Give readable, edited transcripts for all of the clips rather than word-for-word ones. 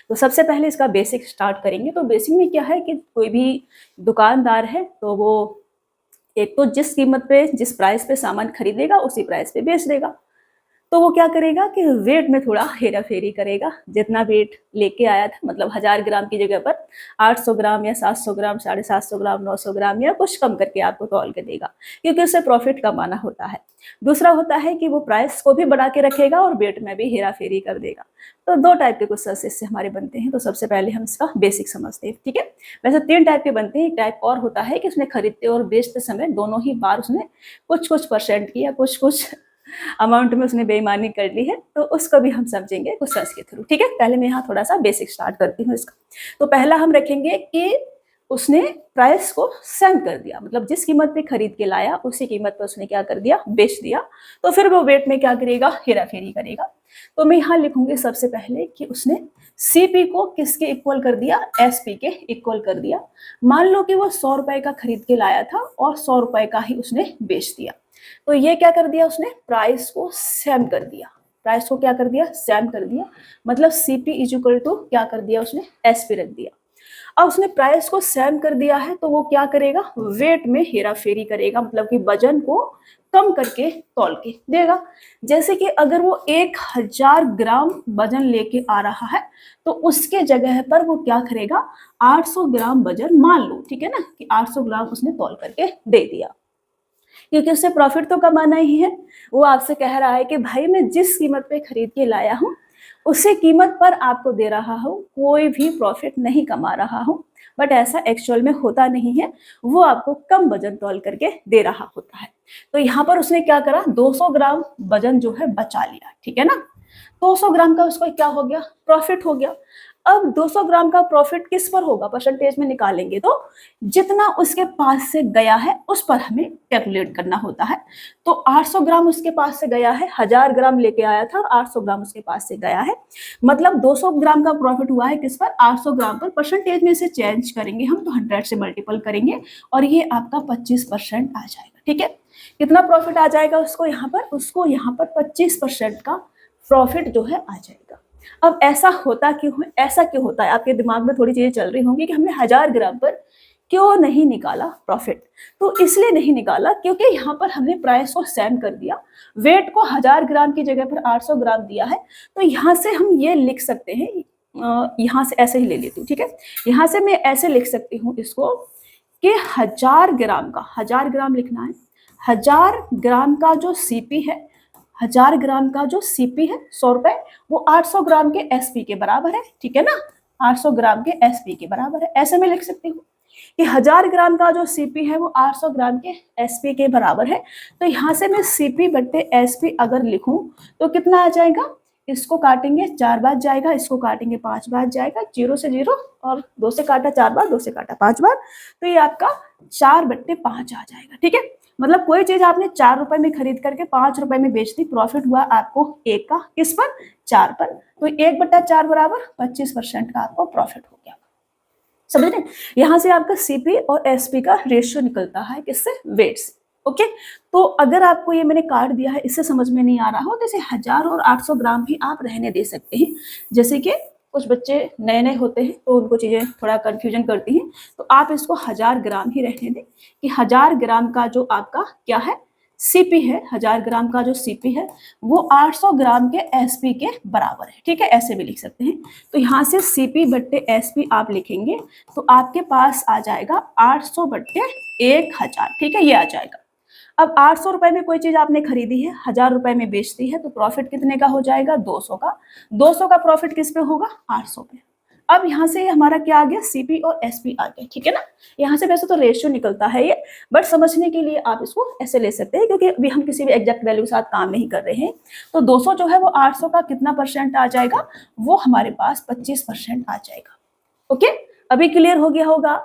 तो सबसे पहले इसका बेसिक स्टार्ट करेंगे। तो बेसिक में क्या है कि कोई भी दुकानदार है तो वो एक तो जिस कीमत पे जिस प्राइस पे सामान खरीदेगा उसी प्राइस पे बेच देगा। तो वो क्या करेगा कि वेट में थोड़ा हेरा फेरी करेगा, जितना वेट लेके आया था मतलब 1000 ग्राम की जगह पर 800 ग्राम या 700 ग्राम, 750 ग्राम, 900 ग्राम या कुछ कम करके आपको तौल के देगा, क्योंकि उससे प्रॉफिट कमाना होता है। दूसरा होता है कि वो प्राइस को भी बढ़ा के रखेगा और वेट में भी हेरा फेरी कर देगा। तो दो टाइप के क्वेश्चन इससे हमारे बनते हैं। तो सबसे पहले हम इसका बेसिक समझते हैं, ठीक है। वैसे 3 टाइप के बनते हैं। एक टाइप और होता है कि उसने खरीदते और बेचते समय दोनों ही बार उसने कुछ कुछ परसेंट की या कुछ कुछ अमाउंट में उसने बेईमानी कर ली है, तो उसको भी हम समझेंगे क्वेश्चंस के थ्रू, ठीक है। पहले मैं यहाँ थोड़ा सा बेसिक स्टार्ट करती हूँ इसका। तो पहला हम रखेंगे कि उसने प्राइस को सेम कर दिया, मतलब जिस कीमत पे खरीद के लाया उसी कीमत पर उसने क्या कर दिया, बेच दिया। तो फिर वो वेट में क्या करेगा, हेरा फेरी करेगा। तो मैं यहाँ लिखूंगी सबसे पहले कि उसने सीपी को किसके इक्वल कर दिया, एसपी के इक्वल कर दिया। मान लो कि वो 100 रुपए का खरीद के लाया था और 100 रुपए का ही उसने बेच दिया। तो ये क्या कर दिया उसने, प्राइस को सेम कर दिया। प्राइस को क्या कर दिया, सेम कर दिया। मतलब सीपी इज इक्वल टू क्या कर दिया उसने, एसपी रख दिया। अब उसने प्राइस को सेम कर दिया है तो वो क्या करेगा, वेट में हेरा फेरी करेगा, मतलब कि वजन को कम करके तौल के देगा। जैसे कि अगर वो 1000 ग्राम वजन लेके आ रहा है तो उसके जगह पर वो क्या करेगा, 800 ग्राम वजन मान लो, ठीक है ना, कि 800 ग्राम उसने तौल करके दे दिया, क्योंकि उससे प्रॉफिट तो कमाना ही है। वो आपसे कह रहा है कि भाई मैं जिस कीमत पे खरीद के लाया हूँ उसी कीमत पर आपको दे रहा हूँ, कोई भी प्रॉफिट नहीं कमा रहा हूँ। बट ऐसा एक्चुअल में होता नहीं है, वो आपको कम वजन तौल करके दे रहा होता है। तो यहाँ पर उसने क्या करा, 200 ग्राम वजन जो है बचा लिया, ठीक है ना। 200 ग्राम का उसको क्या हो गया, प्रॉफिट हो गया। अब 200 ग्राम का प्रॉफिट किस पर होगा, परसेंटेज में निकालेंगे तो जितना उसके पास से गया है उस पर हमें कैलकुलेट करना होता है। तो 800 ग्राम उसके पास से गया है, 1000 ग्राम लेके आया था और 800 ग्राम उसके पास से गया है, मतलब 200 ग्राम का प्रॉफिट हुआ है किस पर, 800 ग्राम पर। परसेंटेज में से चेंज करेंगे हम तो 100 से मल्टीपल करेंगे और ये आपका 25% आ जाएगा, ठीक है। कितना प्रॉफिट आ जाएगा उसको यहाँ पर, उसको यहाँ पर 25% का प्रॉफिट जो है आ जाएगा। अब ऐसा होता क्यों है, ऐसा क्यों होता है, आपके दिमाग में थोड़ी चीजें चल रही होंगी कि हमने 1000 ग्राम पर क्यों नहीं निकाला प्रॉफिट। तो इसलिए नहीं निकाला क्योंकि यहाँ पर हमने प्राइस को सेम कर दिया, वेट को 1000 ग्राम की जगह पर 800 ग्राम दिया है। तो यहाँ से हम ये लिख सकते हैं, यहाँ से ऐसे ही ले लेती हूँ, ठीक है। यहाँ से मैं ऐसे लिख सकती हूँ इसको कि 1000 ग्राम का, 1000 ग्राम लिखना है, 1000 ग्राम का जो सीपी है, 1000 ग्राम का जो सीपी है 100 रुपए, वो 800 ग्राम के एसपी के बराबर है, ठीक है ना। 800 ग्राम के एसपी के बराबर है, ऐसे मैं लिख सकती हूँ कि 1000 ग्राम का जो सीपी है वो 800 ग्राम के एसपी के बराबर है। तो यहाँ से मैं सीपी बट्टे एसपी अगर लिखूं तो कितना आ जाएगा, इसको काटेंगे 4 बार जाएगा, इसको काटेंगे 5 बार जाएगा, 0 से 0 और 2 से काटा 4 बार, 2 से काटा 5 बार, तो ये आपका 4/5 आ जाएगा, ठीक है। मतलब कोई चीज आपने 4 रुपए में खरीद करके 5 रुपए में बेच दी, प्रॉफिट हुआ आपको 1 का, किस पर, 4 पर। तो 1/4 बराबर 25% का आपको प्रॉफिट हो गया, समझ रहे। यहाँ से आपका सीपी और एसपी का रेशियो निकलता है किससे, वेट से, ओके। तो अगर आपको ये मैंने काट दिया है, इससे समझ में नहीं आ रहा हो तो इसे 1000 और 800 ग्राम भी आप रहने दे सकते हैं। जैसे कि कुछ बच्चे नए नए होते हैं तो उनको चीजें थोड़ा कंफ्यूजन करती हैं, तो आप इसको 1000 ग्राम ही रहने दें कि 1000 ग्राम का जो आपका क्या है, सीपी है, 1000 ग्राम का जो सीपी है वो 800 ग्राम के एसपी के बराबर है, ठीक है। ऐसे भी लिख सकते हैं। तो यहाँ से सीपी बट्टे एसपी आप लिखेंगे तो आपके पास आ जाएगा 800/1000, ठीक है, ये आ जाएगा। अब 800 रुपए में कोई चीज आपने खरीदी है, 1000 रुपए में बेचती है, तो प्रॉफिट कितने का हो जाएगा, 200 का। 200 का प्रॉफिट किस पे होगा, 800 पे। अब यहाँ से हमारा क्या आ गया, सीपी और एसपी आ गया, ठीक है ना। यहाँ से वैसे तो रेशियो निकलता है ये, बट समझने के लिए आप इसको ऐसे ले सकते हैं क्योंकि अभी हम किसी भी एग्जैक्ट वैल्यू के साथ काम नहीं कर रहे हैं। तो 200 जो है वो 800 का कितना परसेंट आ जाएगा, वो हमारे पास 25% आ जाएगा, ओके। अभी क्लियर हो गया होगा।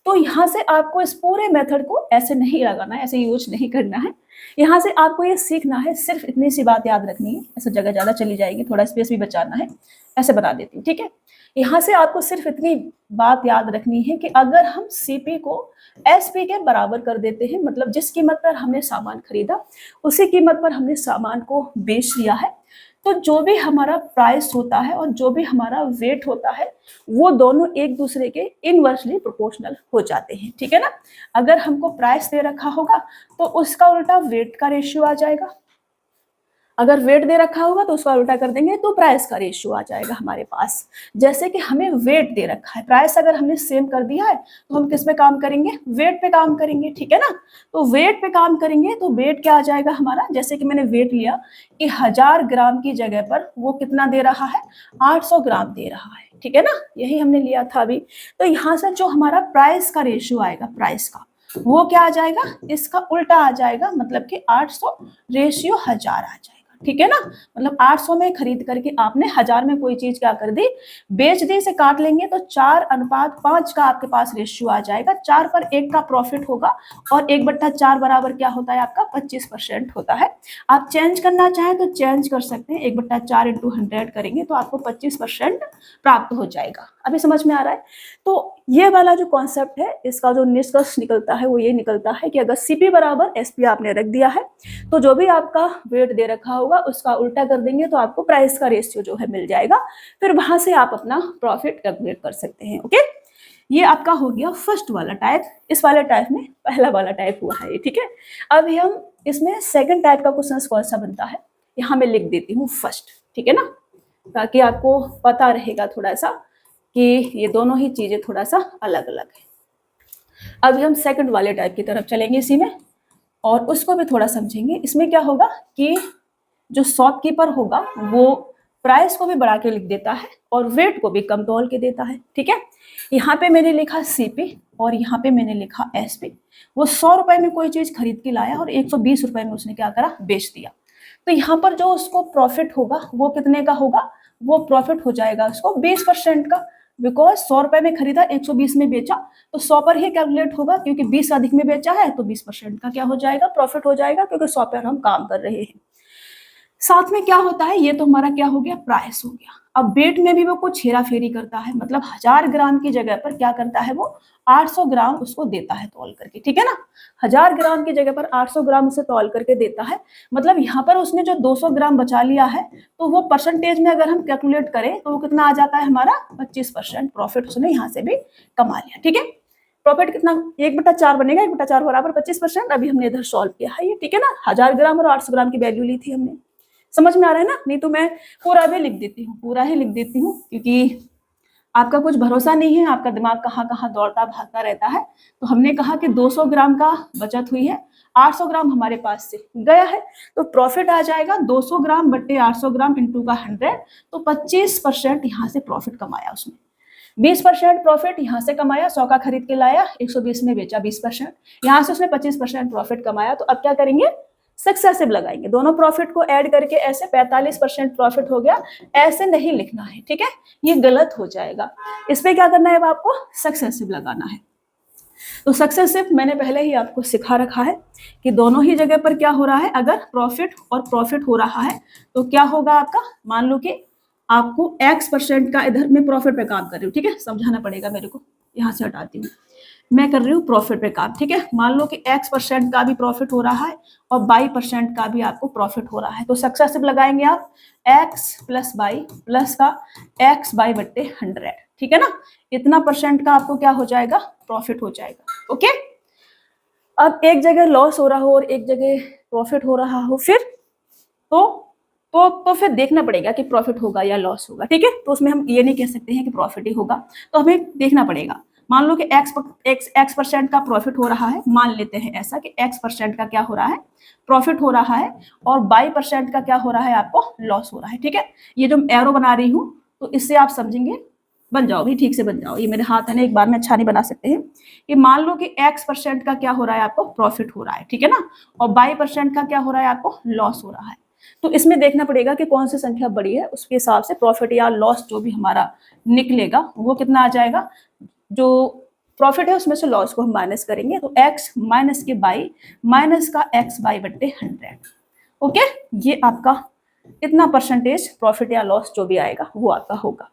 तो यहाँ से आपको इस पूरे मेथड को ऐसे नहीं लगाना है, ऐसे यूज नहीं करना है। यहाँ से आपको ये सीखना है, सिर्फ इतनी सी बात याद रखनी है, ऐसे जगह ज्यादा चली जाएगी, थोड़ा स्पेस भी बचाना है, ऐसे बता देती हूँ, ठीक है। यहाँ से आपको सिर्फ इतनी बात याद रखनी है कि अगर हम सीपी को एसपी के बराबर कर देते हैं, मतलब जिस कीमत पर हमने सामान खरीदा उसी कीमत पर हमने सामान को बेच दिया है, तो जो भी हमारा प्राइस होता है और जो भी हमारा वेट होता है वो दोनों एक दूसरे के इनवर्सली प्रोपोर्शनल हो जाते हैं, ठीक है ना। अगर हमको प्राइस दे रखा होगा तो उसका उल्टा वेट का रेशियो आ जाएगा, अगर वेट दे रखा होगा तो उसका उल्टा कर देंगे तो प्राइस का रेशियो आ जाएगा हमारे पास। जैसे कि हमें वेट दे रखा है, प्राइस अगर हमने सेम कर दिया है तो हम किस पे काम करेंगे, वेट पे काम करेंगे, ठीक है ना। तो वेट पे काम करेंगे तो वेट क्या आ जाएगा हमारा, जैसे कि मैंने वेट लिया कि 1000 ग्राम की जगह पर वो कितना दे रहा है, 800 ग्राम दे रहा है, ठीक है ना, यही हमने लिया था अभी। तो यहाँ से जो हमारा प्राइस का रेशियो आएगा, प्राइस का वो क्या आ जाएगा, इसका उल्टा आ जाएगा, मतलब कि 800 रेशियो 1000 आ जाएगा, ठीक है ना। मतलब 800 में खरीद करके आपने 1000 में कोई चीज क्या कर दी, बेच दी, से काट लेंगे तो 4:5 का आपके पास रेशियो आ जाएगा। 4 पर 1 का प्रॉफिट होगा और 1/4 बराबर क्या होता है आपका, 25% होता है। आप चेंज करना चाहें तो चेंज कर सकते हैं, 1/4 × 100 करेंगे तो आपको 25% प्राप्त हो जाएगा। अभी समझ में आ रहा है। तो ये वाला जो कॉन्सेप्ट है, इसका जो निष्कर्ष निकलता है वो ये निकलता है कि अगर सीपी बराबर एसपी आपने रख दिया है तो जो भी आपका वेट दे रखा होगा उसका उल्टा कर देंगे तो आपको प्राइस का रेशियो जो है मिल जाएगा। फिर वहां से आप अपना प्रॉफिट कैलकुलेट कर सकते हैं। ओके, ये आपका हो गया फर्स्ट वाला टाइप। इस वाले टाइप में पहला वाला टाइप हुआ है, ठीक है। अभी हम इसमें सेकंड टाइप का क्वेश्चन कौन सा बनता है, यहाँ मैं लिख देती हूँ फर्स्ट, ठीक है ना, ताकि आपको पता रहेगा थोड़ा सा कि ये दोनों ही चीजें थोड़ा सा अलग अलग है। अभी हम सेकंड वाले टाइप की तरफ चलेंगे इसी में, और उसको भी थोड़ा समझेंगे। इसमें क्या होगा कि जो शॉपकीपर होगा वो प्राइस को भी बढ़ा के लिख देता है और वेट को भी कम तौल के देता है, ठीक है। यहाँ पे मैंने लिखा सीपी और यहाँ पे मैंने लिखा एसपी। वो 100 रुपए में कोई चीज खरीद के लाया और 120 रुपए में उसने क्या करा, बेच दिया। तो यहाँ पर जो उसको प्रॉफिट होगा वो कितने का होगा, वो प्रॉफिट हो जाएगा उसको 20% का। बिकॉज 100 रुपए में खरीदा, 120 में बेचा, तो 100 पर ही कैलकुलेट होगा, क्योंकि 20 अधिक में बेचा है तो 20% का क्या हो जाएगा, प्रॉफिट हो जाएगा, क्योंकि 100 पर हम काम कर रहे हैं। साथ में क्या होता है, ये तो हमारा क्या हो गया, प्राइस हो गया। अब वेट में भी वो कुछ हेरा फेरी करता है, मतलब 1000 ग्राम की जगह पर क्या करता है, वो 800 ग्राम उसको देता है तौल करके, ठीक है ना। 1000 ग्राम की जगह पर 800 ग्राम उसे तौल करके देता है। मतलब यहाँ पर उसने जो 200 ग्राम बचा लिया है, तो वो परसेंटेज में अगर हम कैलकुलेट करें तो वो कितना आ जाता है हमारा, 25% प्रॉफिट उसने यहाँ से भी कमा लिया, ठीक है। प्रॉफिट कितना, 1/4 बनेगा, 1/4 बराबर 25%। अभी हमने इधर सॉल्व किया है ये, ठीक है ना। 1000 ग्राम और 800 ग्राम की वैल्यू ली थी हमने, समझ में आ रहा है ना। नहीं तो मैं पूरा भी लिख देती हूँ, पूरा ही लिख देती हूँ, क्योंकि आपका कुछ भरोसा नहीं है, आपका दिमाग कहाँ कहाँ दौड़ता भागता रहता है। तो हमने कहा कि 200 ग्राम का बचत हुई है, 800 ग्राम हमारे पास से गया है, तो प्रॉफिट आ जाएगा 200 ग्राम बट्टे 800 ग्राम इंटू का 100, तो 25% यहाँ से प्रॉफिट कमाया उसने। 20% प्रॉफिट यहाँ से कमाया, 100 का खरीद के लाया, 120 में बेचा, 20%, यहाँ से उसने 25% प्रॉफिट कमाया। तो अब क्या करेंगे, सक्सेसिव लगाएंगे, दोनों प्रॉफिट को ऐड करके ऐसे 45% प्रॉफिट हो गया, ऐसे नहीं लिखना है, ठीक है, ये गलत हो जाएगा। इस पे क्या करना है, आपको सक्सेसिव लगाना है। तो सक्सेसिव मैंने पहले ही आपको सिखा रखा है कि दोनों ही जगह पर क्या हो रहा है, अगर प्रॉफिट और प्रॉफिट हो रहा है तो क्या होगा आपका, मान लो कि आपको X% का, इधर मैं प्रॉफिट पे काम कर रही हूँ, ठीक है, समझाना पड़ेगा मेरे को, यहाँ से हटाती हूँ, मैं कर रही हूँ प्रॉफिट पे काम, ठीक है। मान लो कि X% का भी प्रॉफिट हो रहा है और Y% का भी आपको प्रॉफिट हो रहा है, तो सक्सेसिव लगाएंगे आप X + Y प्लस का X/100, ठीक है ना। इतना परसेंट का आपको क्या हो जाएगा, प्रॉफिट हो जाएगा। ओके, अब एक जगह लॉस हो रहा हो और एक जगह प्रॉफिट हो रहा हो, फिर तो फिर देखना पड़ेगा कि प्रॉफिट होगा या लॉस होगा, ठीक है। तो उसमें हम ये नहीं कह सकते हैं कि प्रॉफिट ही होगा, तो हमें देखना पड़ेगा। मान लो कि X% का प्रॉफिट हो रहा है, मान लेते हैं ऐसा कि X% का क्या हो रहा है, प्रॉफिट हो रहा है, और Y% का क्या हो रहा है, आपको लॉस हो रहा है, ठीक है। ये जो एरो बना रही हूँ तो इससे आप समझेंगे, बन जाओ भी, ठीक से बन जाओ, ये मेरे हाथ है ना, एक बार में अच्छा नहीं बना सकते हैं। कि मान लो कि X% का क्या हो रहा है, आपको प्रॉफिट हो रहा है, ठीक है ना, और Y% का क्या हो रहा है, आपको लॉस हो रहा है। तो इसमें देखना पड़ेगा कि कौन सी संख्या बड़ी है, उसके हिसाब से प्रॉफिट या लॉस जो भी हमारा निकलेगा वो कितना आ जाएगा। जो प्रॉफिट है उसमें से लॉस को हम माइनस करेंगे, तो X माइनस के बाई माइनस का X/100। ओके, ये आपका इतना परसेंटेज प्रॉफिट या लॉस जो भी आएगा वो आपका होगा।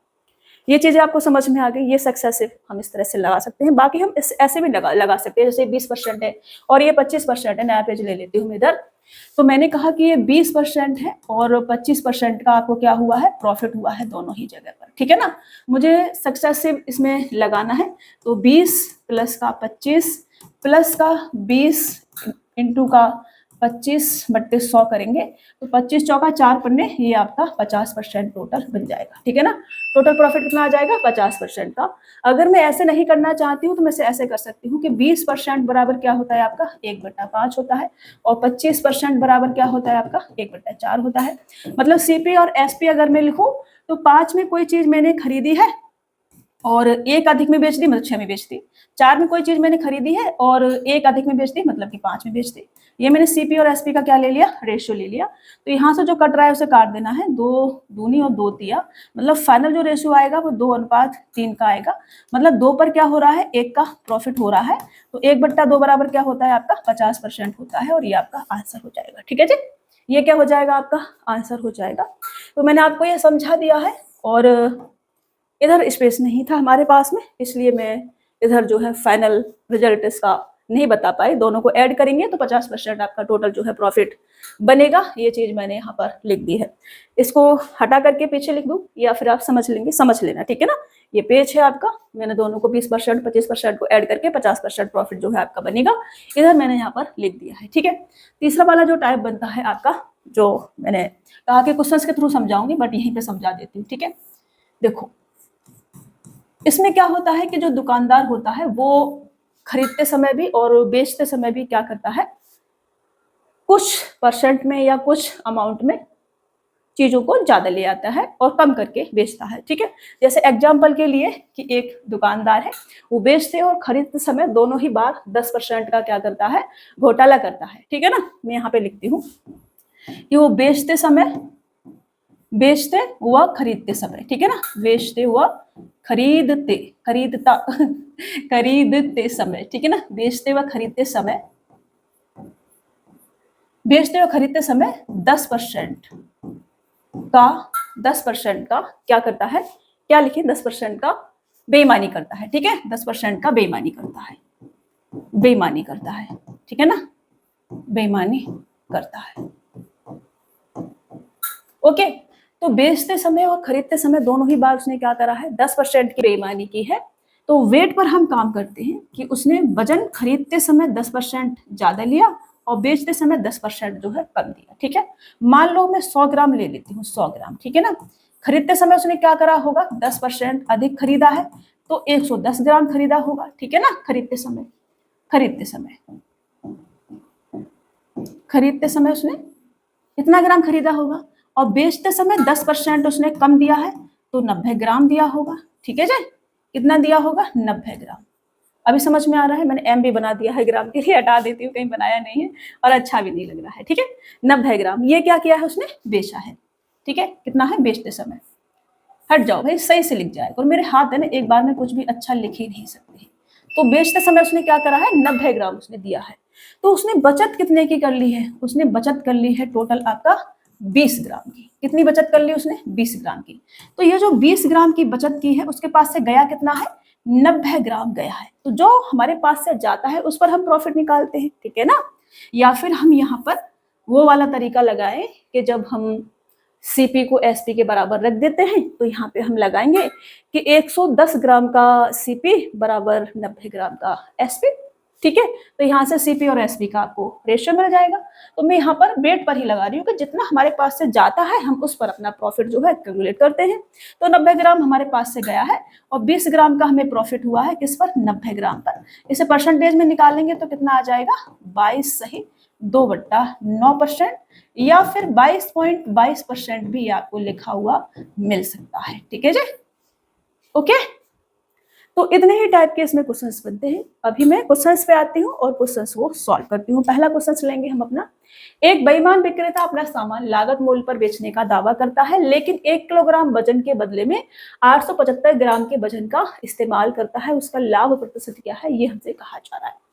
ये चीजें आपको समझ में आ गई। ये सक्सेसिव हम इस तरह से लगा सकते हैं, बाकी हम ऐसे भी लगा सकते हैं, जैसे 20% है और ये 25% है। नया पेज ले लेती हूँ मैं इधर, तो मैंने कहा कि ये 20% है और 25% का आपको क्या हुआ है, प्रॉफिट हुआ है दोनों ही जगह पर, ठीक है ना। मुझे सक्सेसिव इसमें लगाना है, तो 20 प्लस का 25 प्लस का 20 इंटू का 25/100 करेंगे, तो 25 चौका 4 पन्ने, ये आपका 50% टोटल बन जाएगा, ठीक है ना। टोटल प्रॉफिट कितना आ जाएगा, 50% का। अगर मैं ऐसे नहीं करना चाहती हूँ तो मैं ऐसे कर सकती हूँ कि 20% बराबर क्या होता है आपका 1/5 होता है, और 25% बराबर क्या होता है आपका 1/4 होता है। मतलब सीपी और एसपी अगर मैं लिखूँ तो 5 में कोई चीज मैंने खरीदी है और 1 अधिक में बेच दी, मतलब 6 में बेच दी। 4 में कोई चीज मैंने खरीदी है और 1 अधिक में बेच दी, मतलब कि 5 में बेच दी। ये मैंने सीपी और एसपी का क्या ले लिया, रेशियो ले लिया। तो यहाँ से जो कट रहा है उसे काट देना है, 2 दूनी और 2 तिया, मतलब फाइनल जो रेशियो आएगा वो 2:3 का आएगा। मतलब 2 पर क्या हो रहा है, 1 का प्रॉफिट हो रहा है, तो 1/2 बराबर क्या होता है आपका 50% होता है, और ये आपका आंसर हो जाएगा, ठीक है जी। ये क्या हो जाएगा, आपका आंसर हो जाएगा। तो मैंने आपको ये समझा दिया है, और इधर स्पेस नहीं था हमारे पास में, इसलिए मैं इधर जो है फाइनल रिजल्ट इसका नहीं बता पाई। दोनों को ऐड करेंगे तो 50% आपका टोटल जो है प्रॉफिट बनेगा। ये चीज मैंने यहाँ पर लिख दी है, इसको हटा करके पीछे लिख दूं या फिर आप समझ लेंगे, समझ लेना, ठीक है ना। ये पेज है आपका, मैंने दोनों को 20% 25% को ऐड करके 50% प्रॉफिट जो है आपका बनेगा, इधर मैंने यहाँ पर लिख दिया है, ठीक है। तीसरा वाला जो टाइप बनता है आपका, जो मैंने कहा कि क्वेश्चंस के थ्रू समझाऊंगी, बट यहीं पे समझा देती हूँ, ठीक है। देखो इसमें क्या होता है कि जो दुकानदार होता है वो खरीदते समय भी और बेचते समय भी क्या करता है, कुछ परसेंट में या कुछ अमाउंट में चीजों को ज्यादा ले आता है और कम करके बेचता है, ठीक है। जैसे एग्जाम्पल के लिए कि एक दुकानदार है, वो बेचते और खरीदते समय दोनों ही बार 10% का क्या करता है, घोटाला करता है, ठीक है ना। मैं यहाँ पे लिखती हूँ कि वो बेचते हुआ खरीदते समय, ठीक है ना, बेचते हुआ खरीदता खरीदते समय, ठीक है ना, बेचते हुआ खरीदते समय 10% का क्या करता है, क्या लिखे, 10% का बेईमानी करता है, ठीक है। 10% का बेईमानी करता है, ठीक है ना, बेईमानी करता है, ओके। तो बेचते समय और खरीदते समय दोनों ही बार उसने क्या करा है, 10% की बेईमानी की है। तो वेट पर हम काम करते हैं कि उसने वजन खरीदते समय 10% ज्यादा लिया और बेचते समय 10% जो है कम दिया, ठीक है। मान लो मैं 100 ग्राम ले लेती हूँ, 100 ग्राम, ठीक है ना। खरीदते समय उसने क्या करा होगा, 10% अधिक खरीदा है, तो 110 ग्राम खरीदा होगा, ठीक है ना। खरीदते समय उसने कितना ग्राम खरीदा होगा, और बेचते समय 10% उसने कम दिया है, तो 90 ग्राम दिया होगा, ठीक है जी। कितना दिया होगा, 90 ग्राम। अभी समझ में आ रहा है, मैंने एम भी बना दिया है ग्राम के लिए, हटा देती हूँ, कहीं बनाया नहीं है और अच्छा भी नहीं लग रहा है, ठीक है। 90 ग्राम ये क्या किया है, उसने बेचा है, ठीक है। कितना है, बेचते समय, हट जाओ भाई, सही से लिख जाए, और मेरे हाथ है ना, एक बार में कुछ भी अच्छा लिख ही नहीं सकती। तो बेचते समय उसने क्या करा है, 90 ग्राम उसने दिया है। तो उसने बचत कितने की कर ली है, उसने बचत कर ली है टोटल आपका 20 ग्राम की। कितनी बचत कर ली उसने, 20 ग्राम की। तो ये जो 20 ग्राम की बचत की है, उसके पास से गया कितना है, 90 ग्राम गया है। तो जो हमारे पास से जाता है उस पर हम प्रॉफिट निकालते हैं, ठीक है ना। या फिर हम यहाँ पर वो वाला तरीका लगाएं कि जब हम सीपी को एसपी के बराबर रख देते हैं, तो यहाँ पे हम लगाएंगे कि 110 ग्राम का सीपी बराबर 90 ग्राम का एसपी, ठीक है। तो यहाँ से सीपी और एसपी का आपको रेशियो मिल जाएगा। तो मैं यहाँ पर वेट पर ही लगा रही हूँ कि जितना हमारे पास से जाता है हम उस पर अपना प्रॉफिट जो है कैलकुलेट करते हैं। तो 90 ग्राम हमारे पास से गया है और 20 ग्राम का हमें प्रॉफिट हुआ है, किस पर, 90 ग्राम पर। इसे परसेंटेज में निकालेंगे तो कितना आ जाएगा, 22 सही 2/9%, या फिर 22.22% भी आपको लिखा हुआ मिल सकता है, ठीक है जी, ओके। तो इतने ही टाइप के इसमें क्वेश्चंस बनते हैं। अभी मैं क्वेश्चंस पे आती हूँ और क्वेश्चंस को सॉल्व करती हूँ। पहला क्वेश्चन लेंगे हम अपना, एक बेईमान विक्रेता अपना सामान लागत मूल्य पर बेचने का दावा करता है, लेकिन 1 किलोग्राम वजन के बदले में 875 ग्राम के वजन का इस्तेमाल करता है, उसका लाभ प्रतिशत क्या है, ये हमसे कहा जा रहा है।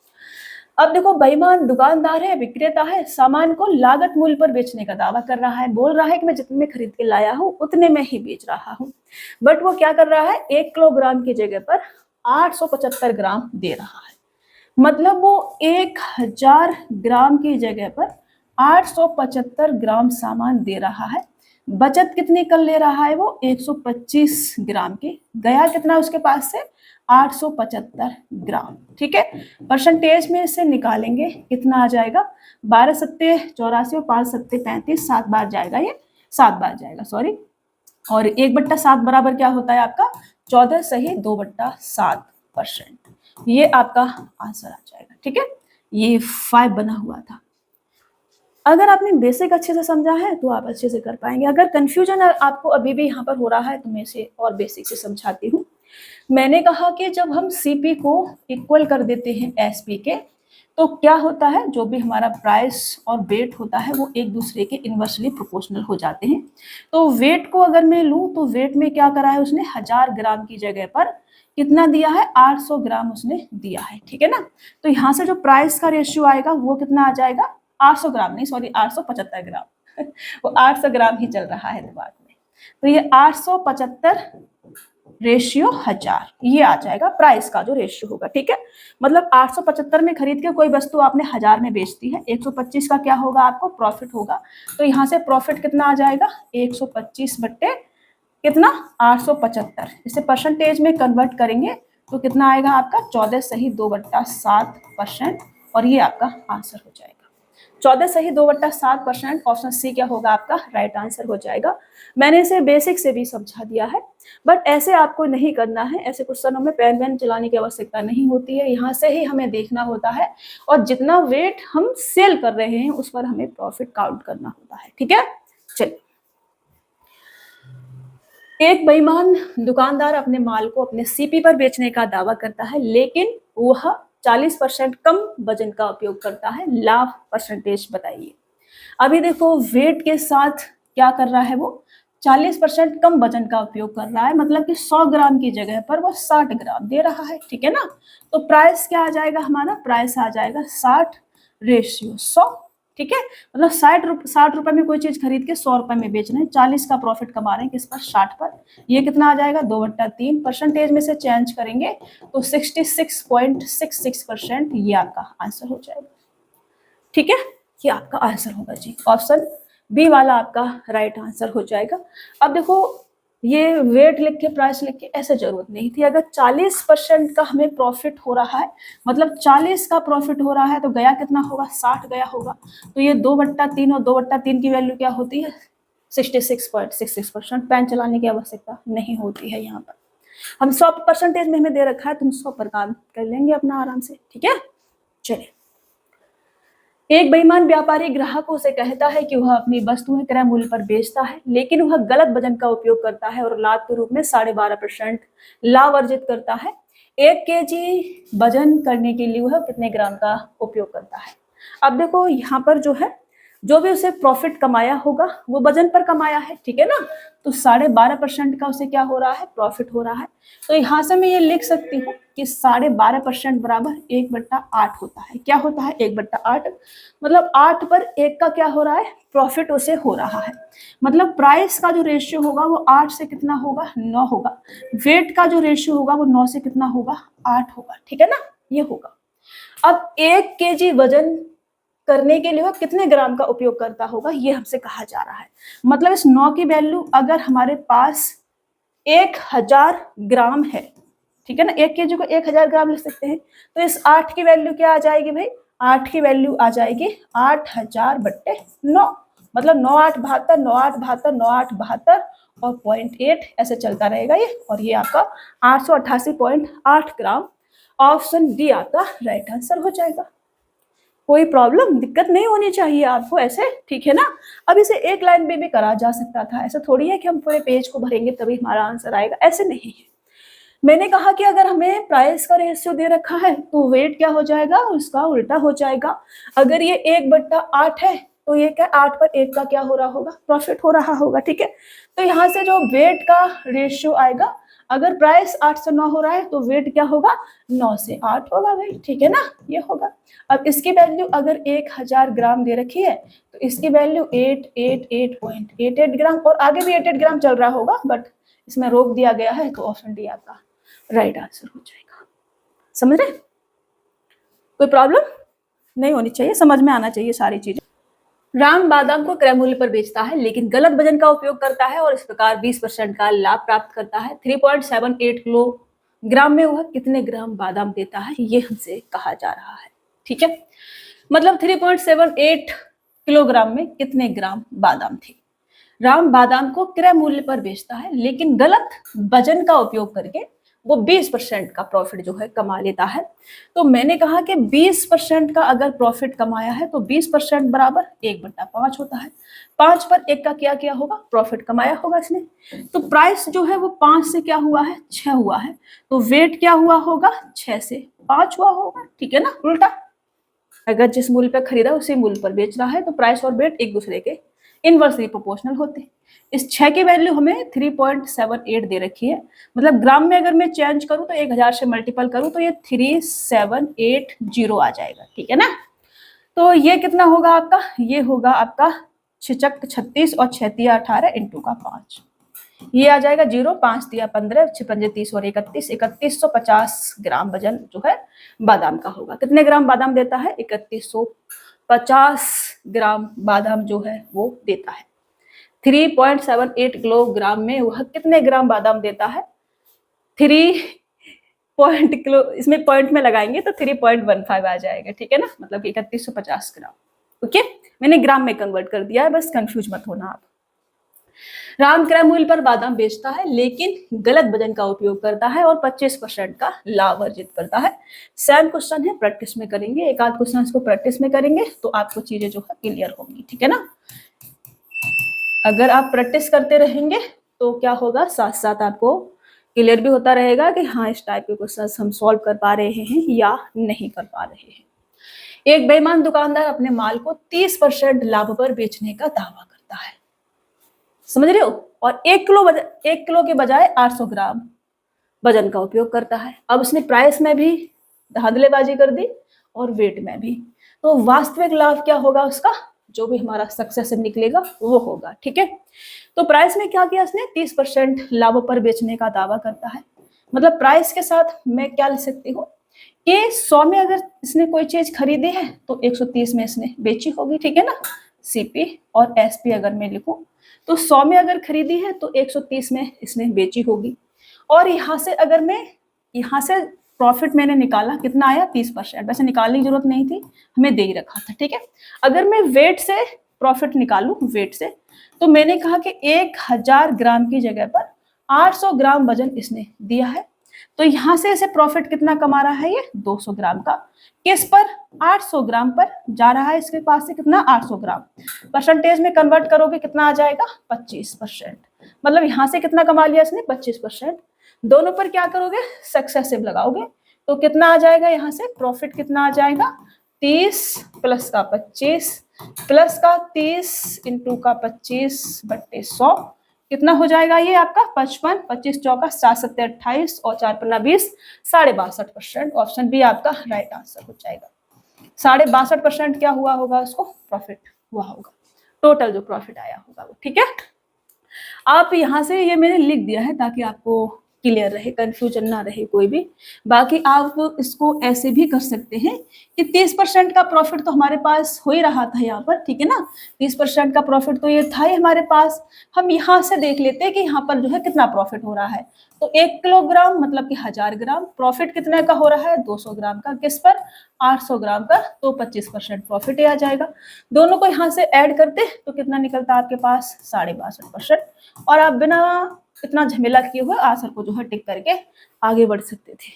अब देखो, बेईमान दुकानदार है, विक्रेता है, सामान को लागत मूल्य पर बेचने का दावा कर रहा है, बोल रहा है कि मैं जितने में खरीद के लाया हूं उतने में ही बेच रहा हूं। बट वो क्या कर रहा है, 1 किलोग्राम की जगह पर 875 ग्राम दे रहा है। मतलब वो 1000 ग्राम की जगह पर 875 ग्राम सामान दे रहा है, बचत कितनी कर ले रहा है वो 125 ग्राम की, गया कितना उसके पास से 875 ग्राम। ठीक है, परसेंटेज में इसे निकालेंगे कितना आ जाएगा, 12 सत्ते 84 और 5 सत्ते 35, 7 बार जाएगा, ये 7 बार जाएगा सॉरी, और 1/7 बराबर क्या होता है आपका 14 सही 2/7%। ये आपका आंसर आ जाएगा। ठीक है, ये 5 बना हुआ था। अगर आपने बेसिक अच्छे से समझा है तो आप अच्छे से कर पाएंगे। अगर कंफ्यूजन आपको अभी भी यहाँ पर हो रहा है तो मैं इसे और बेसिक से समझाती हूँ। मैंने कहा कि जब हम सीपी को इक्वल कर देते हैं एसपी के, तो क्या होता है, जो भी हमारा प्राइस और वेट होता है वो एक दूसरे के इन्वर्सली प्रोपोर्शनल हो जाते हैं। तो वेट को अगर मैं लूँ तो वेट में क्या करा है उसने, 1000 ग्राम की जगह पर कितना दिया है, 800 ग्राम उसने दिया है। ठीक है ना, तो यहाँ से जो प्राइस का रेशियो आएगा वो कितना आ जाएगा, 800 ग्राम नहीं सॉरी 875 ग्राम वो 800 ग्राम ही चल रहा है दिमाग में, तो ये 875 रेशियो 1000 ये आ जाएगा प्राइस का जो रेशियो होगा। ठीक है, मतलब 875 में खरीद के कोई वस्तु आपने 1000 में बेच दी है, 125 का क्या होगा आपको प्रॉफिट होगा, तो यहाँ से प्रॉफिट कितना आ जाएगा 125 बट्टे कितना 875, इसे परसेंटेज में कन्वर्ट करेंगे तो कितना आएगा आपका 14 सही 2/7%, और ये आपका आंसर हो जाएगा 14 सही 2/7%। ऑप्शन सी क्या होगा आपका राइट आंसर हो जाएगा। मैंने इसे बेसिक से भी समझा दिया है, बट ऐसे आपको नहीं करना है, ऐसे क्वेश्चनों में पेन वेन चलाने की आवश्यकता नहीं होती है, यहाँ से ही हमें देखना होता है और जितना वेट हम सेल कर रहे हैं उस पर हमें प्रॉफिट काउंट करना होता है। ठीक है, चलिए, एक बेईमान दुकानदार अपने माल को अपने सीपी पर बेचने का दावा करता है, लेकिन वह 40% कम वजन का उपयोग करता है, लाभ परसेंटेज बताइए। अभी देखो वेट के साथ क्या कर रहा है, वो 40% कम वजन का उपयोग कर रहा है, मतलब कि 100 ग्राम की जगह पर वो 60 ग्राम दे रहा है। ठीक है ना, तो प्राइस क्या आ जाएगा हमारा, प्राइस आ जाएगा 60 रेशियो 100। ठीक है, मतलब 60 रुपए में कोई चीज खरीद के 100 रुपए में बेच रहे हैं, 40 का प्रॉफिट कमा रहे हैं किस पर, 60 पर। ये कितना आ जाएगा 2/3, परसेंटेज में से चेंज करेंगे तो 66.66% ये आपका आंसर हो जाएगा। ठीक है, ये आपका आंसर होगा जी, ऑप्शन बी वाला आपका राइट आंसर हो जाएगा। अब देखो ये वेट लिख के प्राइस लिख के ऐसे जरूरत नहीं थी, अगर 40% का हमें प्रॉफिट हो रहा है, मतलब 40 का प्रॉफिट हो रहा है तो गया कितना होगा 60 गया होगा, तो ये 2/3 और 2/3 की वैल्यू क्या होती है 66.66%। पेन चलाने की आवश्यकता नहीं होती है, यहाँ पर हम 100% में हमें दे रखा है, तुम 100 पर काम कर लेंगे अपना आराम से। ठीक है, चलिए, एक बेईमान व्यापारी ग्राहकों से कहता है कि वह अपनी वस्तुएं क्रय मूल्य पर बेचता है, लेकिन वह गलत वजन का उपयोग करता है और लाभ के रूप में 12.5% लाभ अर्जित करता है। 1 केजी वजन करने के लिए वह कितने ग्राम का उपयोग करता है। अब देखो यहाँ पर जो है, जो भी उसे प्रॉफिट कमाया होगा वो वजन पर कमाया है। ठीक है ना, तो 12.5% का उसे क्या हो रहा है प्रॉफिट हो रहा है, तो यहाँ से मैं ये लिख सकती हूँ कि 12.5% बराबर 1/8 होता है। क्या होता है 1/8, मतलब 8 पर 1 का क्या हो रहा है प्रॉफिट उसे हो रहा है, मतलब प्राइस का जो रेशियो होगा वो 8 से कितना होगा 9 होगा, वेट का जो रेशियो होगा वो 9 से कितना होगा 8 होगा। ठीक है ना, ये होगा। अब 1 केजी वजन करने के लिए वह कितने ग्राम का उपयोग करता होगा ये हमसे कहा जा रहा है, मतलब इस 9 की वैल्यू अगर हमारे पास 1000 ग्राम है, ठीक है ना, 1 केजी को 1000 ग्राम लिख सकते हैं, तो इस 8 की वैल्यू क्या आ जाएगी भाई, 8 की वैल्यू आ जाएगी 8000/9, मतलब 9/8 72 9/8 72 9/8 72 और 0.8 ऐसे चलता रहेगा ये, और ये आपका 888.8 ग्राम। ऑप्शन डी आपका राइट आंसर हो जाएगा। कोई प्रॉब्लम दिक्कत नहीं होनी चाहिए आपको ऐसे, ठीक है ना। अब इसे एक लाइन में भी करा जा सकता था, ऐसा थोड़ी है कि हम पूरे पेज को भरेंगे तभी हमारा आंसर आएगा, ऐसे नहीं है। मैंने कहा कि अगर हमें प्राइस का रेशियो दे रखा है तो वेट क्या हो जाएगा उसका उल्टा हो जाएगा। अगर ये 1/8 है तो ये क्या 8 पर 1 का क्या हो रहा होगा प्रॉफिट हो रहा होगा। ठीक है, तो यहाँ से जो वेट का रेशियो आएगा, अगर प्राइस 8 से 9 हो रहा है तो वेट क्या होगा 9 से 8 होगा भाई, ठीक है ना, ये होगा। अब इसकी वैल्यू अगर 1000 ग्राम दे रखी है तो इसकी वैल्यू 888.88 ग्राम, और आगे भी 88 ग्राम चल रहा होगा बट इसमें रोक दिया गया है, तो ऑप्शन डी आपका राइट आंसर हो जाएगा। समझ रहे, कोई प्रॉब्लम नहीं होनी चाहिए, समझ में आना चाहिए सारी चीजें। राम बादाम को क्रय मूल्य पर बेचता है लेकिन गलत वजन का उपयोग करता है और इस प्रकार 20% का लाभ प्राप्त करता है। 3.78 किलोग्राम में वह कितने ग्राम बादाम देता है, ये हमसे कहा जा रहा है। ठीक है, मतलब 3.78 किलोग्राम में कितने ग्राम बादाम थे। राम बादाम को क्रय मूल्य पर बेचता है लेकिन गलत वजन का उपयोग करके वो 20% का प्रॉफिट जो है कमा लेता है। तो मैंने कहा कि 20% का अगर प्रॉफिट कमाया है तो 20% बराबर 1/5 होता है। 5 पर 1 का क्या किया होगा, प्रॉफिट कमाया होगा इसने। तो प्राइस जो है वो 5 से क्या हुआ है, 6 हुआ है। तो वेट क्या हुआ होगा, 6 से 5 हुआ होगा। ठीक है ना, उल्टा अगर जिस मूल्य पर खरीदा उसी मूल्य पर बेच रहा है तो प्राइस और वेट एक दूसरे के इनवर्सली प्रोपोर्शनल होते हैं। इस 6 की वैल्यू हमें 3.78 दे रखी है, मतलब ग्राम में अगर मैं चेंज करूं तो 1000 से मल्टीपल करूं तो ये 3780 आ जाएगा। ठीक है ना, तो ये कितना होगा आपका, ये होगा आपका 6 36 और 6 तिया 18 इंटू का 5, ये आ जाएगा 0, 5 तिया 15, 6 पंजे 30 और 31, 3150 ग्राम वजन जो है बादाम का होगा। कितने ग्राम बादाम देता है, 3150 ग्राम बादाम जो है वो देता है। 3.78 किलोग्राम में वह कितने ग्राम बादाम देता है, 3 पॉइंट किलो, इसमें पॉइंट में लगाएंगे तो 3.15 आ जाएगा। ठीक है ना, मतलब 3150 ग्राम। ओके, मैंने ग्राम में कन्वर्ट कर दिया है, बस कंफ्यूज मत होना आप। राम क्रय मूल्य पर बादाम बेचता है लेकिन गलत वजन का उपयोग करता है और 25% का लाभ अर्जित करता है। सेम क्वेश्चन है, प्रैक्टिस में करेंगे, एक आध क्वेश्चन को प्रैक्टिस में करेंगे तो आपको चीजें जो है क्लियर होंगी। ठीक है ना, अगर आप प्रैक्टिस करते रहेंगे तो क्या होगा, साथ साथ आपको क्लियर भी होता रहेगा कि हाँ इस टाइप के क्वेश्चन हम सॉल्व कर पा रहे हैं या नहीं कर पा रहे हैं। एक बेईमान दुकानदार अपने माल को 30% लाभ पर बेचने का दावा करता है, समझ रहे हो, और 1 किलो के बजाय 800 ग्राम वजन का उपयोग करता है। अब उसने प्राइस में भी धांधलेबाजी कर दी और वेट में भी, तो वास्तविक लाभ क्या होगा उसका, जो भी हमारा सक्सेसिव निकलेगा वो होगा। ठीक है, तो प्राइस में क्या किया इसने, 30% लाभ पर बेचने का दावा करता है। मतलब प्राइस के साथ मैं क्या लिख सकती हूँ कि 100 में अगर इसने कोई चीज खरीदी है तो 130 में इसने बेची होगी। ठीक है ना, सीपी और एसपी अगर मैं लिखूं तो 100 में अगर खरीदी है तो 130 में इसने बेची होगी। और यहाँ से अगर मैं यहाँ से प्रॉफिट मैंने निकाला, कितना आया, 30%। वैसे निकालने की जरूरत नहीं थी, हमें दे ही रखा था। ठीक है, अगर मैं वेट से प्रॉफिट निकालू, वेट से, तो मैंने कहा कि 1000 ग्राम की जगह पर 800 ग्राम वजन इसने दिया है, तो यहाँ से इसे प्रॉफिट कितना कमा रहा है, ये 200 ग्राम का। किस पर, 800 ग्राम पर जा रहा है इसके पास से कितना, 800 ग्राम। परसेंटेज में कन्वर्ट करोगे कितना आ जाएगा, 25%। मतलब यहाँ से कितना कमा लिया इसने, 25%। दोनों पर क्या करोगे, सक्सेसिव लगाओगे तो कितना आ जाएगा, यहाँ से प्रॉफिट कितना आ जाएगा, 30 प्लस का 25 प्लस का 30 इंटू का 25/100 कितना हो जाएगा, ये आपका 55, 25 चौका 7 7 28 और 4 पन्ना 20, 62.5%। ऑप्शन बी आपका राइट आंसर हो जाएगा। 62.5% क्या हुआ होगा, उसको प्रॉफिट हुआ होगा, टोटल जो प्रॉफिट आया होगा वो। ठीक है, आप यहाँ से ये मैंने लिख दिया है ताकि आपको क्लियर रहे, कंफ्यूजन ना रहे कोई भी। बाकी आप इसको ऐसे भी कर सकते हैं कि 30% का प्रॉफिट तो हमारे पास हो ही रहा था यहाँ पर। ठीक है ना, 30% का प्रॉफिट तो ये था ही हमारे पास। हम यहाँ से देख लेते हैं कि यहाँ पर जो है कितना प्रॉफिट हो रहा है। तो 1 किलोग्राम मतलब कि 1000 ग्राम, प्रॉफिट कितने का हो रहा है, 200 ग्राम का। किस पर, 800 ग्राम का, तो 25% प्रॉफिट आ जाएगा। दोनों को यहाँ से ऐड करते तो कितना निकलता है आपके पास, 62.5%। और आप बिना इतना झमेला किए हुए आंसर को जो है टिक करके आगे बढ़ सकते थे।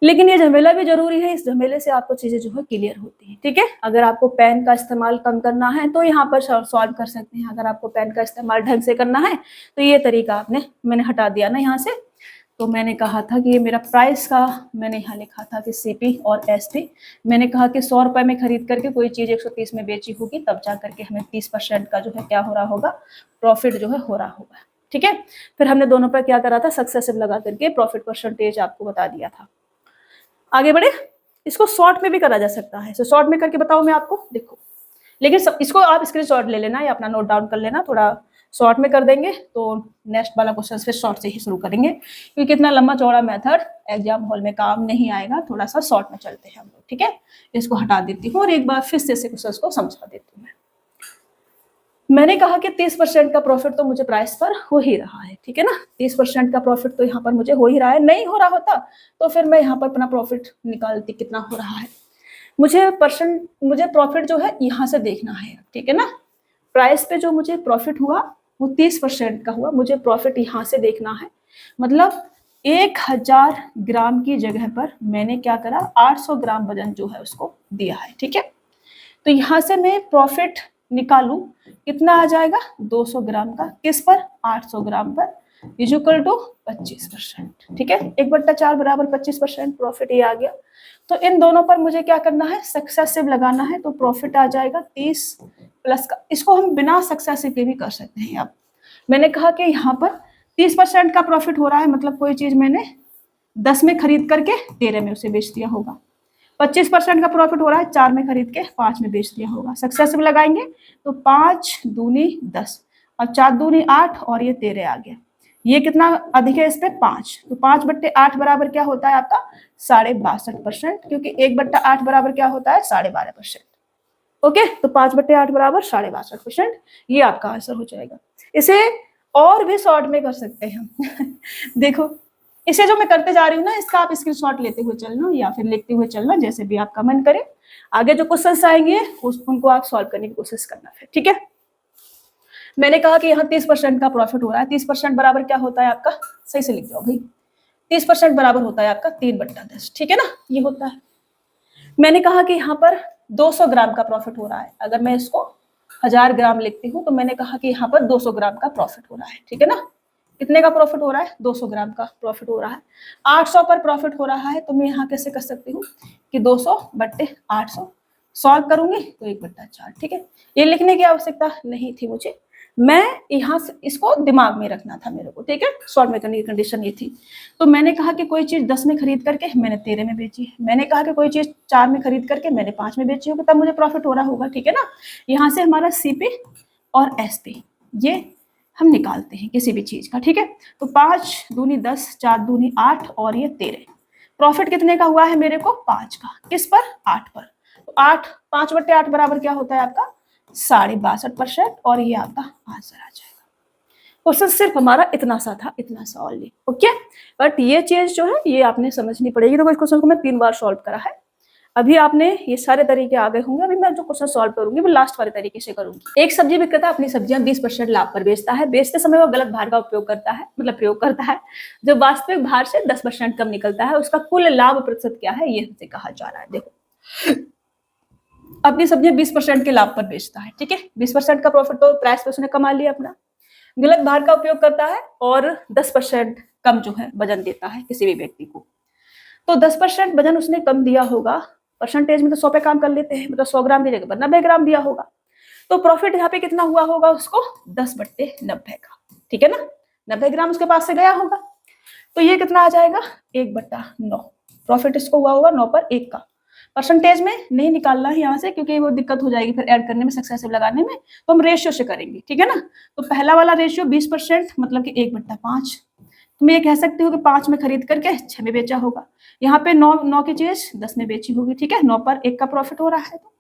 लेकिन ये झमेला भी जरूरी है, इस झमेले से आपको चीजें जो है क्लियर होती है। ठीक है, अगर आपको पेन का इस्तेमाल कम करना है तो यहाँ पर सॉल्व कर सकते हैं। अगर आपको पेन का इस्तेमाल ढंग से करना है तो ये तरीका मैंने हटा दिया ना यहाँ से। तो मैंने कहा था कि ये मेरा प्राइस का, मैंने यहाँ लिखा था कि सीपी और एसपी, मैंने कहा कि 100 रुपए में खरीद करके कोई चीज 130 में बेची होगी, तब जा करके हमें 30% का जो है क्या हो रहा होगा, प्रॉफिट जो है हो रहा होगा। ठीक है, फिर हमने दोनों पर क्या करा था, सक्सेसिव लगा करके प्रॉफिट परसेंटेज आपको बता दिया था। आगे बढ़े, इसको शॉर्ट में भी करा जा सकता है। शॉर्ट में करके बताओ मैं आपको, देखो, लेकिन इसको आप स्क्रीनशॉट ले लेना या अपना नोट डाउन कर लेना। थोड़ा शॉर्ट में कर देंगे तो नेक्स्ट वाला क्वेश्चन फिर शॉर्ट से ही शुरू करेंगे, क्योंकि इतना लंबा चौड़ा मेथड एग्जाम हॉल में काम नहीं आएगा। थोड़ा सा शॉर्ट में चलते हैं हम लोग। ठीक है, इसको हटा देती हूँ और एक बार फिर से क्वेश्चन को समझा देती हूँ। मैंने कहा कि 30% का प्रॉफिट तो मुझे प्राइस पर हो ही रहा है, ठीक है ना। 30% का प्रॉफिट तो यहाँ पर मुझे हो ही रहा है, नहीं हो रहा होता तो फिर मैं यहाँ पर अपना प्रॉफिट निकालती कितना हो रहा है। मुझे प्रॉफिट जो है यहाँ से देखना है, ठीक है ना। प्राइस पे जो मुझे प्रॉफिट हुआ वो 30% का हुआ, मुझे प्रॉफिट यहाँ से देखना है। मतलब 1000 ग्राम की जगह पर मैंने क्या करा, 800 ग्राम वजन जो है उसको दिया है, ठीक है। तो यहाँ से मैं प्रॉफिट निकालूं, कितना आ जाएगा 200 ग्राम का, किस पर 800 ग्राम पर, इज इक्वल टू 25%, ठीक है। 1/4 बराबर 25% प्रॉफिट ये आ गया। तो इन दोनों पर मुझे क्या करना है, सक्सेसिव लगाना है। तो प्रॉफिट आ जाएगा 30 प्लस का, इसको हम बिना सक्सेसिव के भी कर सकते हैं। अब मैंने कहा कि यहाँ पर 30% का प्रॉफिट हो रहा है, मतलब कोई चीज मैंने 10 में खरीद करके 13 में उसे बेच दिया होगा। 25% का प्रॉफिट हो रहा है, 4 में खरीद के 5 में बेच दिया होगा। सक्सेसिव लगाएंगे तो 5 दूनी 10 और 4 दूनी 8 और ये 13 आ गया। ये कितना अधिक है इस पे 5, तो 5/8 बराबर क्या होता है आपका 62.5%, क्योंकि 1/8 बराबर क्या होता है 12.5%। ओके, तो 5/8 बराबर 62.5%, ये आपका आंसर हो जाएगा। इसे और भी शॉर्ट में कर सकते हैं हम देखो, इसे जो मैं करते जा रही हूँ ना, इसका आप स्क्रीनशॉट लेते हुए चलना या फिर लिखते हुए चलना, जैसे भी आपका मन करे। आगे जो क्वेश्चंस आएंगे उनको आप सॉल्व करने की कोशिश करना है, ठीक है। मैंने कहा कि यहाँ 30% का प्रॉफिट हो रहा है। 30% बराबर क्या होता है आपका, सही से लिख जाओ भाई, 30% बराबर होता है आपका 3/10, ठीक है ना, ये होता है। मैंने कहा कि यहाँ पर 200 ग्राम का प्रॉफिट हो रहा है। अगर मैं इसको 1000 ग्राम लिखती हूँ तो मैंने कहा कि यहाँ पर 200 ग्राम का प्रॉफिट हो रहा है, ठीक है ना। कितने का प्रॉफिट हो रहा है, 200 ग्राम का प्रॉफिट हो रहा है। 800 पर प्रॉफिट हो रहा है, तो मैं यहाँ कैसे कर सकती हूँ कि 200/800 सॉल्व करूंगी तो 1/4, ठीक है। ये लिखने की आवश्यकता नहीं थी मुझे, मैं यहाँ से इसको दिमाग में रखना था मेरे को, ठीक है। सॉल्व में करने की कंडीशन ये थी। तो मैंने कहा कि कोई चीज 10 में खरीद करके मैंने 13 में बेची है। मैंने कहा कि कोई चीज 4 में खरीद करके मैंने 5 में बेची होगी, तब मुझे प्रॉफिट हो रहा होगा, ठीक है ना। यहाँ से हमारा CP और SP ये हम निकालते हैं किसी भी चीज का, ठीक है। तो 5 दूनी 10, 4 दूनी 8 और ये 13। प्रॉफिट कितने का हुआ है मेरे को 5 का, किस पर 8 पर। तो 5/8 बराबर क्या होता है आपका 62.5%, और ये आपका आंसर आ जाएगा। क्वेश्चन सिर्फ हमारा इतना सा था, इतना सा ओनली, ओके। बट ये चीज जो है ये आपने समझनी पड़ेगी। तो इस क्वेश्चन को मैं 3 बार सॉल्व करा है। अभी आपने ये सारे तरीके आ गए होंगे। अभी मैं जो क्वेश्चन सॉल्व करूंगी वो लास्ट वाले तरीके से करूंगी। एक सब्जी विक्रेता अपनी सब्जियां 20% लाभ पर बेचता है। बेचते समय वो गलत भार का उपयोग करता है, मतलब प्रयोग करता है, जो वास्तविक भार से 10% कम निकलता है। उसका कुल लाभ प्रतिशत क्या है, ये हमसे कहा जा रहा है। देखो, अपनी सब्जियां 20% के लाभ पर बेचता है, ठीक है। 20% का प्रॉफिट तो प्राइस पे उसने कमा लिया अपना। गलत भार का उपयोग करता है और 10% कम जो है वजन देता है किसी भी व्यक्ति को। तो 10% वजन उसने कम दिया होगा। परसेंटेज में तो 100 पे काम कर लेते हैं, मतलब 100 ग्राम की जगह पर 90 ग्राम दिया होगा। तो प्रॉफिट यहाँ पे कितना हुआ होगा उसको 10/90 का, ठीक है ना। 90 ग्राम उसके पास से गया होगा, तो ये कितना आ जाएगा 1/9। प्रॉफिट इसको हुआ होगा 9 पर 1 का। परसेंटेज में नहीं निकालना है यहाँ से, क्योंकि वो दिक्कत हो जाएगी फिर ऐड करने में, सक्सेसिव लगाने में। तो हम रेशियो से करेंगे, ठीक है ना। तो पहला वाला रेशियो 20%, मतलब कि 1/5। तुम ये कह सकते हो कि 5 में खरीद करके 6 में बेचा होगा। यहाँ पे 9 की चीज 10 में बेची होगी, ठीक है। 9 पर 1 का प्रॉफिट हो रहा है। तो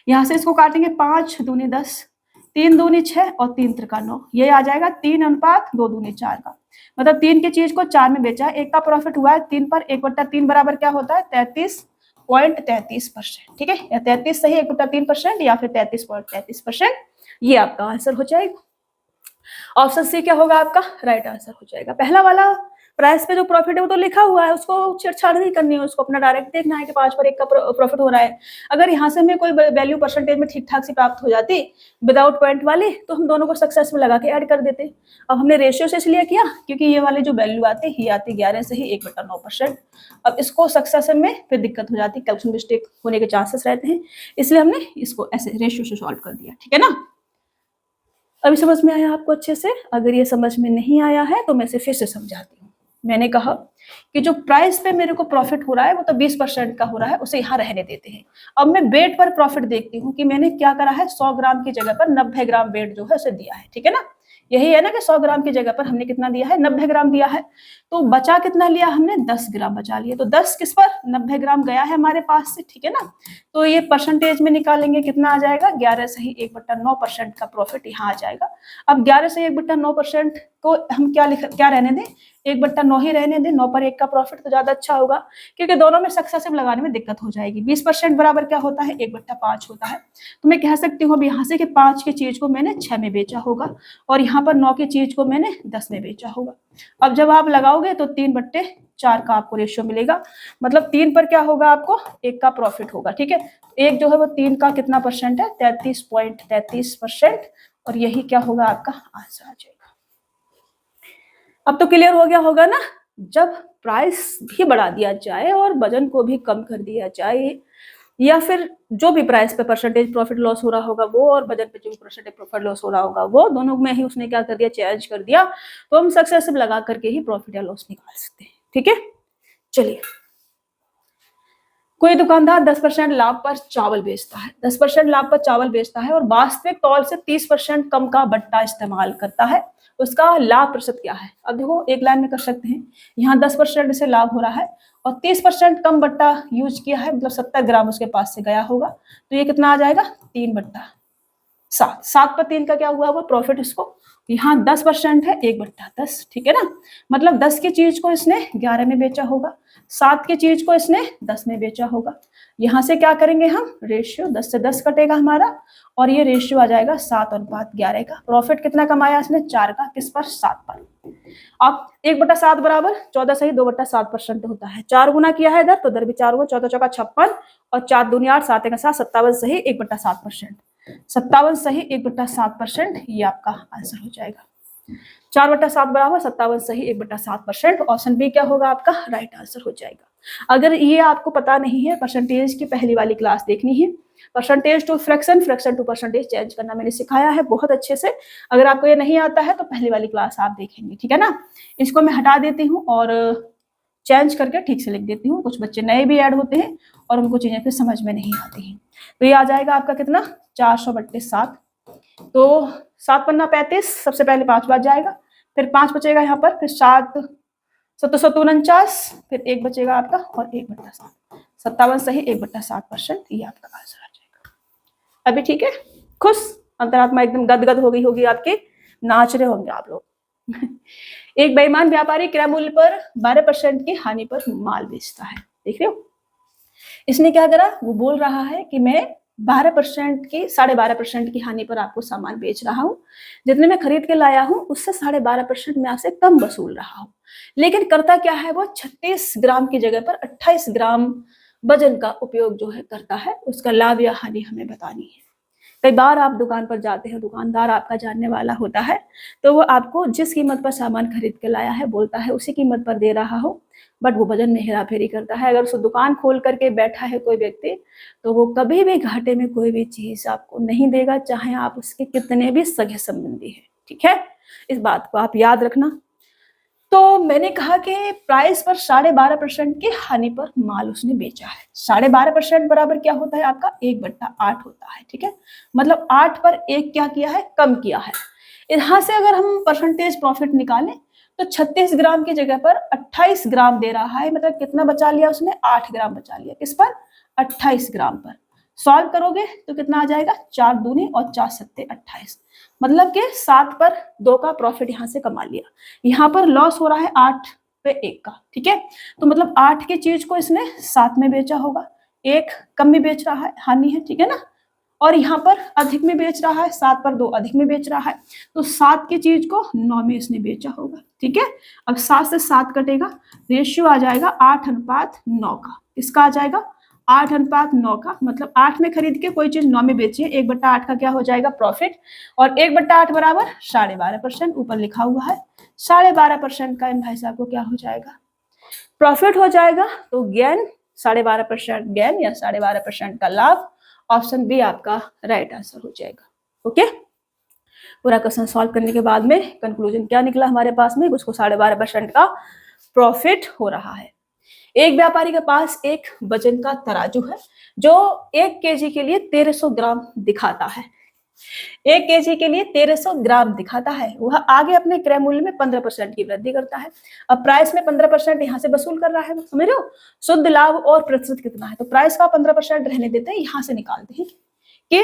यहाँ से इसको काटेंगे, 5 दूनी 10, 3 दूनी 6 और 3 त्रिका 9। ये आ जाएगा 3:2 दूनी 4 का, मतलब 3 की चीज को 4 में बेचा, 1 का प्रॉफिट हुआ है 3 पर। 1/3 बराबर क्या होता है 33.33%, ठीक है। या 33 सही 1/3% या फिर 33.33%, ये आपका आंसर हो जाएगा। ऑप्शन सी क्या होगा आपका राइट आंसर हो जाएगा। पहला वाला प्राइस पे जो प्रॉफिट है वो तो लिखा हुआ है, उसको छेड़छाड़ नहीं करनी है, उसको अपना डायरेक्ट देखना है कि 5 पर 1 का प्रॉफिट हो रहा है। अगर यहाँ से हमें कोई वैल्यू परसेंटेज में ठीक ठाक से प्राप्त हो जाती विदाउट पॉइंट वाली, तो हम दोनों को सक्सेसफुल लगा के ऐड कर देते। अब हमने रेशियो से इसलिए किया क्योंकि ये वाली जो वैल्यू आती ये आती 11 से ही 1/9%। अब इसको सक्सेसिव में फिर दिक्कत हो जाती, कैलकुलेशन मिस्टेक होने के चांसेस रहते हैं, इसलिए हमने इसको ऐसे रेशियो से सॉल्व कर दिया, ठीक है ना। अभी समझ में आया आपको अच्छे से? अगर ये समझ में नहीं आया है तो मैं इसे फिर से समझाती हूँ। मैंने कहा कि जो प्राइस पे मेरे को प्रॉफिट हो रहा है वो तो 20% का हो रहा है, उसे यहाँ रहने देते हैं। अब मैं वेट पर प्रॉफिट देखती हूँ कि मैंने क्या करा है, 100 ग्राम की जगह पर 90 ग्राम वेट जो है उसे दिया है, ठीक है ना। यही है ना कि 100 ग्राम की जगह पर हमने कितना दिया है, 90 ग्राम दिया है। तो बचा कितना लिया हमने, 10 ग्राम बचा लिया। तो 10 किस पर, 90 ग्राम गया है हमारे पास से, ठीक है ना। तो ये परसेंटेज में निकालेंगे, कितना आ जाएगा, 11/1/9% का प्रॉफिट यहाँ आ जाएगा। अब 11/1/9% को हम क्या रहने दें, 1/9 ही रहने दें। 9 पर 1 का प्रॉफिट तो ज्यादा अच्छा होगा, क्योंकि दोनों में सक्सेसिव लगाने में दिक्कत हो जाएगी। 20% बराबर क्या होता है, 1/5 होता है। तो मैं कह सकती हूँ अब यहाँ से कि 5 की चीज को मैंने 6 में बेचा होगा, और यहाँ पर 9 की चीज को मैंने 10 में बेचा होगा। अब जब आप लगाओगे तो 3/4 का आपको रेशियो मिलेगा, मतलब 3 पर क्या होगा, आपको 1 का प्रॉफिट होगा, ठीक है। एक जो है वो 3 का कितना परसेंट है, 33.33%, और यही क्या होगा, आपका आंसर आ जाएगा। अब तो क्लियर हो गया होगा ना। जब प्राइस भी बढ़ा दिया जाए और वजन को भी कम कर दिया जाए, या फिर जो भी प्राइस पे परसेंटेज प्रॉफिट लॉस हो रहा होगा वो, और बजट पे जो भी परसेंटेज प्रॉफिट लॉस हो रहा होगा वो, दोनों में ही उसने क्या कर दिया, चेंज कर दिया, तो हम सक्सेसिव लगा करके ही प्रॉफिट या लॉस निकाल सकते हैं, ठीक है। चलिए, कोई दुकानदार 10% लाभ पर चावल बेचता है, 10% लाभ पर चावल बेचता है और वास्तविक तौल से 30% कम का बट्टा इस्तेमाल करता है, उसका लाभ प्रतिशत क्या है। अब देखो एक लाइन में कर सकते हैं, यहाँ 10% से लाभ हो रहा है और 30% कम बट्टा यूज किया है, मतलब 70 ग्राम उसके पास से गया होगा, तो ये कितना आ जाएगा, 3/7। 7 पर 3 का क्या हुआ, वो प्रॉफिट। इसको यहाँ 10% है, 1/10, ठीक है ना। मतलब 10 की चीज को इसने 11 में बेचा होगा, 7 की चीज को इसने 10 में बेचा होगा। यहाँ से क्या करेंगे हम, रेशियो 10 से 10 कटेगा हमारा, और ये रेशियो आ जाएगा 7/11 का। प्रॉफिट कितना कमाया इसने, 4 का, किस पर, 7 पर। अब 1/7 बराबर 14 सही 2/7% होता है। 4 गुना किया है इधर, तो इधर भी 4 गुना, 14 चौका 56, और 4 दूनी 8, 7 1 7, 57 सही 1/7%। 57 सही 1/7%, ये आपका आंसर हो जाएगा। 4/7 बराबर 57 सही 1/7%। ऑप्शन बी क्या होगा, आपका राइट आंसर हो जाएगा। अगर ये आपको पता नहीं है, परसेंटेज की पहली वाली क्लास देखनी है, percentage to fraction, fraction to percentage change करना मैंने सिखाया है बहुत अच्छे से। अगर आपको ये नहीं आता है तो पहली वाली क्लास आप देखेंगे, ठीक है ना। इसको मैं हटा देती हूँ और चेंज करके ठीक से लिख देती हूँ। कुछ बच्चे नए भी ऐड होते हैं और उनको चीजें फिर समझ में नहीं आती हैं। तो ये आ जाएगा आपका कितना, 400/7। तो 7 पन्ना 35, सबसे पहले 5 बार जाएगा, फिर 5 बचेगा यहाँ पर, फिर 7 749, फिर 1 बचेगा आपका, और 1/7, 57 सही 1/7%, ये आपका आंसर आ जाएगा। अभी ठीक है, खुश, अंतरात्मा एकदम गदगद हो गई होगी आपके, नाच रहे होंगे आप लोग। एक बेईमान व्यापारी क्रय मूल्य पर 12% की हानि पर माल बेचता है, देख रहे हो। इसने क्या करा, वो बोल रहा है कि मैं 12% की 12.5% की हानि पर आपको सामान बेच रहा हूँ, जितने में खरीद के लाया हूँ उससे 12.5% में आपसे कम वसूल रहा हूँ। लेकिन करता क्या है, वो 36 ग्राम की जगह पर 28 ग्राम वजन का उपयोग जो है करता है। उसका लाभ या हानि हमें बतानी है। कई बार आप दुकान पर जाते हैं, दुकानदार आपका जानने वाला होता है, तो वो आपको जिस कीमत पर सामान खरीद के लाया है बोलता है उसी कीमत पर दे रहा हो, बट वो वजन में हेरा फेरी करता है। अगर उसको दुकान खोल करके बैठा है कोई व्यक्ति, तो वो कभी भी घाटे में कोई भी चीज आपको नहीं देगा, चाहे आप उसके कितने भी सगे संबंधी हैं, ठीक है। इस बात को आप याद रखना। तो मैंने कहा कि प्राइस पर 12.5% की हानि पर माल उसने बेचा है। 12.5% बराबर क्या होता है आपका, 1/8 होता है, ठीक है। मतलब 8 पर 1 क्या किया है, कम किया है। यहाँ से अगर हम परसेंटेज प्रॉफिट निकालें तो 36 ग्राम की जगह पर 28 ग्राम दे रहा है, मतलब कितना बचा लिया उसने, 8 ग्राम बचा लिया, किस पर, 28 ग्राम पर। सॉल्व करोगे तो कितना आ जाएगा, 4 दूनी और 4 सत्ते 28, मतलब कि 7 पर 2 का प्रॉफिट यहाँ से कमा लिया। यहाँ पर लॉस हो रहा है 8 पे 1 का, ठीक है। तो मतलब 8 की चीज को इसने 7 में बेचा होगा, 1 कम में बेच रहा है, हानि है, ठीक है ना। और यहाँ पर अधिक में बेच रहा है, 7 पर 2 अधिक में बेच रहा है, तो 7 की चीज को 9 में इसने बेचा होगा, ठीक है। अब 7 से 7 कटेगा, रेशियो आ जाएगा 8:9 का। इसका आ जाएगा 8:9 का, मतलब 8 में खरीद के कोई चीज 9 में बेचिए, 1/8 का क्या हो जाएगा, प्रॉफिट। और 1/8 बराबर 12.5%, ऊपर लिखा हुआ है 12.5% का इन भाई साहब को क्या हो जाएगा, प्रॉफिट हो जाएगा। तो गेन 12.5% गेन या 12.5% का लाभ, ऑप्शन बी आपका राइट आंसर हो जाएगा। ओके, पूरा क्वेश्चन सॉल्व करने के बाद में कंक्लूजन क्या निकला हमारे पास में, उसको 12.5% का प्रॉफिट हो रहा है। एक व्यापारी के पास एक वजन का तराजू है जो 1 kg के लिए 1300 ग्राम दिखाता है। 1 केजी के लिए 1300 ग्राम दिखाता है, वह आगे अपने क्रय मूल्य में 15% की वृद्धि करता है। अब प्राइस में 15% यहाँ से वसूल कर रहा है, समझ रहे हो? शुद्ध लाभ और प्रतिशत कितना है, तो प्राइस का 15% रहने देते हैं, यहाँ से निकालते हैं कि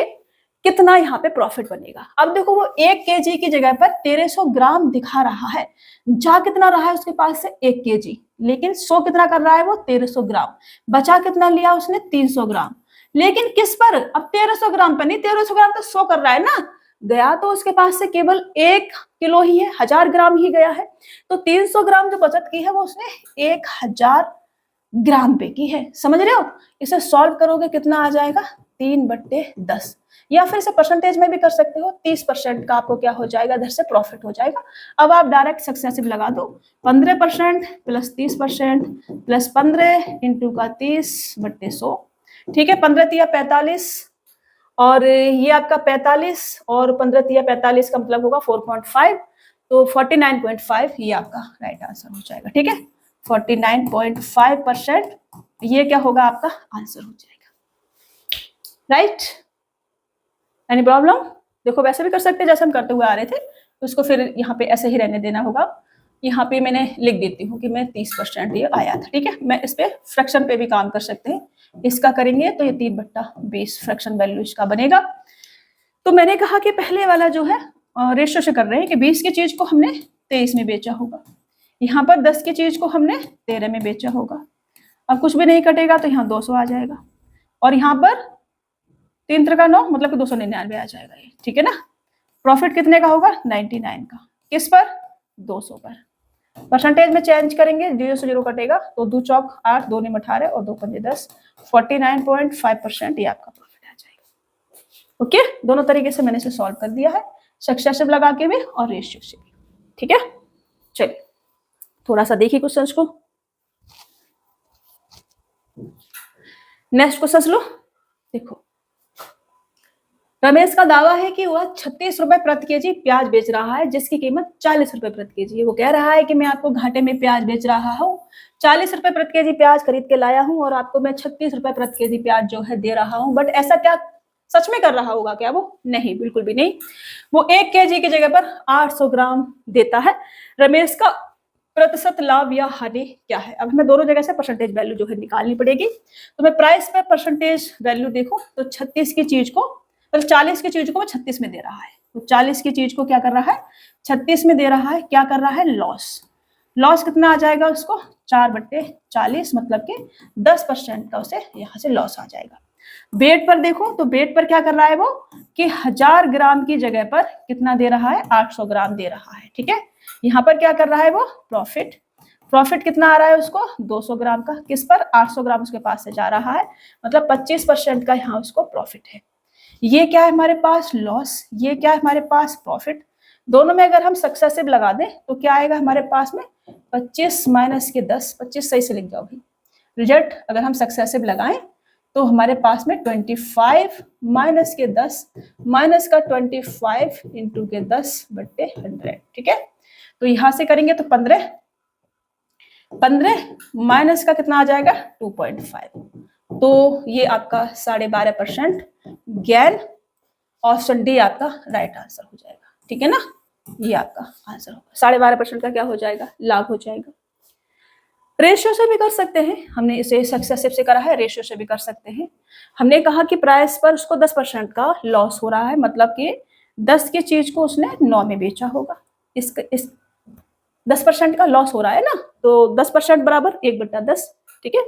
कितना यहाँ पे प्रॉफिट बनेगा। अब देखो वो 1 केजी की जगह पर 1300 ग्राम दिखा रहा है, जा कितना रहा है उसके पास से 1 केजी, लेकिन 100 कितना कर रहा है वो 1300 ग्राम, बचा कितना लिया उसने 300 ग्राम, लेकिन किस पर, अब 1300 ग्राम पर नहीं, 1300 ग्राम तो 100 कर रहा है ना, गया तो उसके पास से केवल 1 किलो ही है, 1000 ग्राम ही गया है, तो 300 ग्राम जो बचत की है वो उसने 1000 ग्राम पे की है, समझ रहे हो? इसे सॉल्व करोगे कितना आ जाएगा 3/10, या फिर इसे परसेंटेज में भी कर सकते हो, 30% का आपको क्या हो जाएगा, इधर से प्रॉफिट हो जाएगा। अब आप डायरेक्ट सक्सेसिव लगा दो, 15% प्लस 30% प्लस 15 इंटू का 30/100, ठीक है, 15 तिया 45 और ये आपका 45 और 15 तिया 45 का मतलब होगा 4.5, तो 49.5 ये आपका राइट आंसर हो जाएगा, ठीक है, 49.5% ये क्या होगा आपका आंसर हो जाएगा, राइट? Any problem? देखो वैसे भी कर सकते हैं जैसे हम करते हुए आ रहे थे, तो उसको फिर यहाँ पे ऐसे ही रहने देना होगा, यहाँ पे मैंने लिख देती हूँ कि मैं 30% ये आया था, ठीक है, मैं इस पे फ्रैक्शन पे भी काम कर सकते हैं, इसका करेंगे तो ये 3/20 फ्रैक्शन वैल्यू इसका बनेगा। तो मैंने कहा कि पहले वाला जो है रेशियो से कर रहे हैं कि 20 की चीज को हमने 23 में बेचा होगा, यहाँ पर 10 की चीज को हमने 13 में बेचा होगा, अब कुछ भी नहीं कटेगा तो यहाँ 200 आ जाएगा, और यहाँ पर 3 3 का 9 मतलब कि 299 आ जाएगा ये, ठीक है ना। प्रॉफिट कितने का होगा 99 का, किस पर 200 पर। परसेंटेज में चेंज करेंगे, 0 से 0 कटेगा तो 2 चौक 8, 2 निम 18 और 2 पंजे 10, 49.5% ये आपका प्रॉफिट आ जाएगा। ओके, दोनों तरीके से मैंने इसे सॉल्व कर दिया है, सक्सेसिव लगा के भी और रेशियो से भी, ठीक है। चलिए थोड़ा सा देखिए क्वेश्चंस को, नेक्स्ट क्वेश्चन लो। देखो रमेश का दावा है कि वह 36 रुपए प्रति केजी प्याज बेच रहा है जिसकी कीमत 40 रुपए प्रति केजी है। वो कह रहा है कि मैं आपको घाटे में प्याज बेच रहा हूँ, 40 रुपए प्रति केजी प्याज खरीद के लाया हूँ और आपको मैं 36 रुपए प्रति केजी प्याज जो है दे रहा हूँ। बट ऐसा क्या सच में कर रहा होगा क्या? वो नहीं, बिल्कुल भी नहीं। वो 1 केजी की जगह पर 800 ग्राम देता है। रमेश का प्रतिशत लाभ या हानि क्या है? अब हमें दोनों जगह से परसेंटेज वैल्यू जो है निकालनी पड़ेगी। तो मैं प्राइस पे परसेंटेज वैल्यू देखो तो 36 की चीज को, तो 40 की चीज को वो 36 में दे रहा है, तो 40 की चीज को क्या कर रहा है 36 में दे रहा है। क्या कर रहा है? लॉस। लॉस कितना आ जाएगा उसको 4/40, मतलब कि 10% का उसे यहाँ से लॉस आ जाएगा। वेट पर देखो तो वेट पर क्या कर रहा है वो कि 1000 ग्राम की जगह पर कितना दे रहा है 800 ग्राम दे रहा है, ठीक है। यहाँ पर क्या कर रहा है वो प्रॉफिट, प्रॉफिट कितना आ रहा है उसको 200 ग्राम का, किस पर 800 ग्राम उसके पास से जा रहा है, मतलब 25% का यहाँ उसको प्रॉफिट है। ये क्या है हमारे पास लॉस, ये क्या है हमारे पास प्रॉफिट। दोनों में अगर हम सक्सेसिव लगा दें तो क्या आएगा हमारे पास में 25 माइनस के 10, 25 सही से लिख जाओ भाई। रिजल्ट अगर हम सक्सेसिव लगाएं तो हमारे पास में 25 माइनस के 10 माइनस का 25 इंटू के 10/100, ठीक है। तो यहां से करेंगे तो 15 माइनस का कितना आ जाएगा 2.5, तो ये आपका 12.5% गैन, ऑप्शन डी आपका राइट आंसर हो जाएगा, ठीक है ना। ये आपका आंसर होगा 12.5% का क्या हो जाएगा लाभ हो जाएगा। रेशियो से भी कर सकते हैं, हमने इसे सक्सेसिव से करा है, रेशियो से भी कर सकते हैं। हमने कहा कि प्राइस पर उसको 10% का लॉस हो रहा है, मतलब कि 10 की चीज को उसने 9 में बेचा होगा, इस 10% का लॉस हो रहा है ना, तो 10% बराबर 1/10, ठीक है।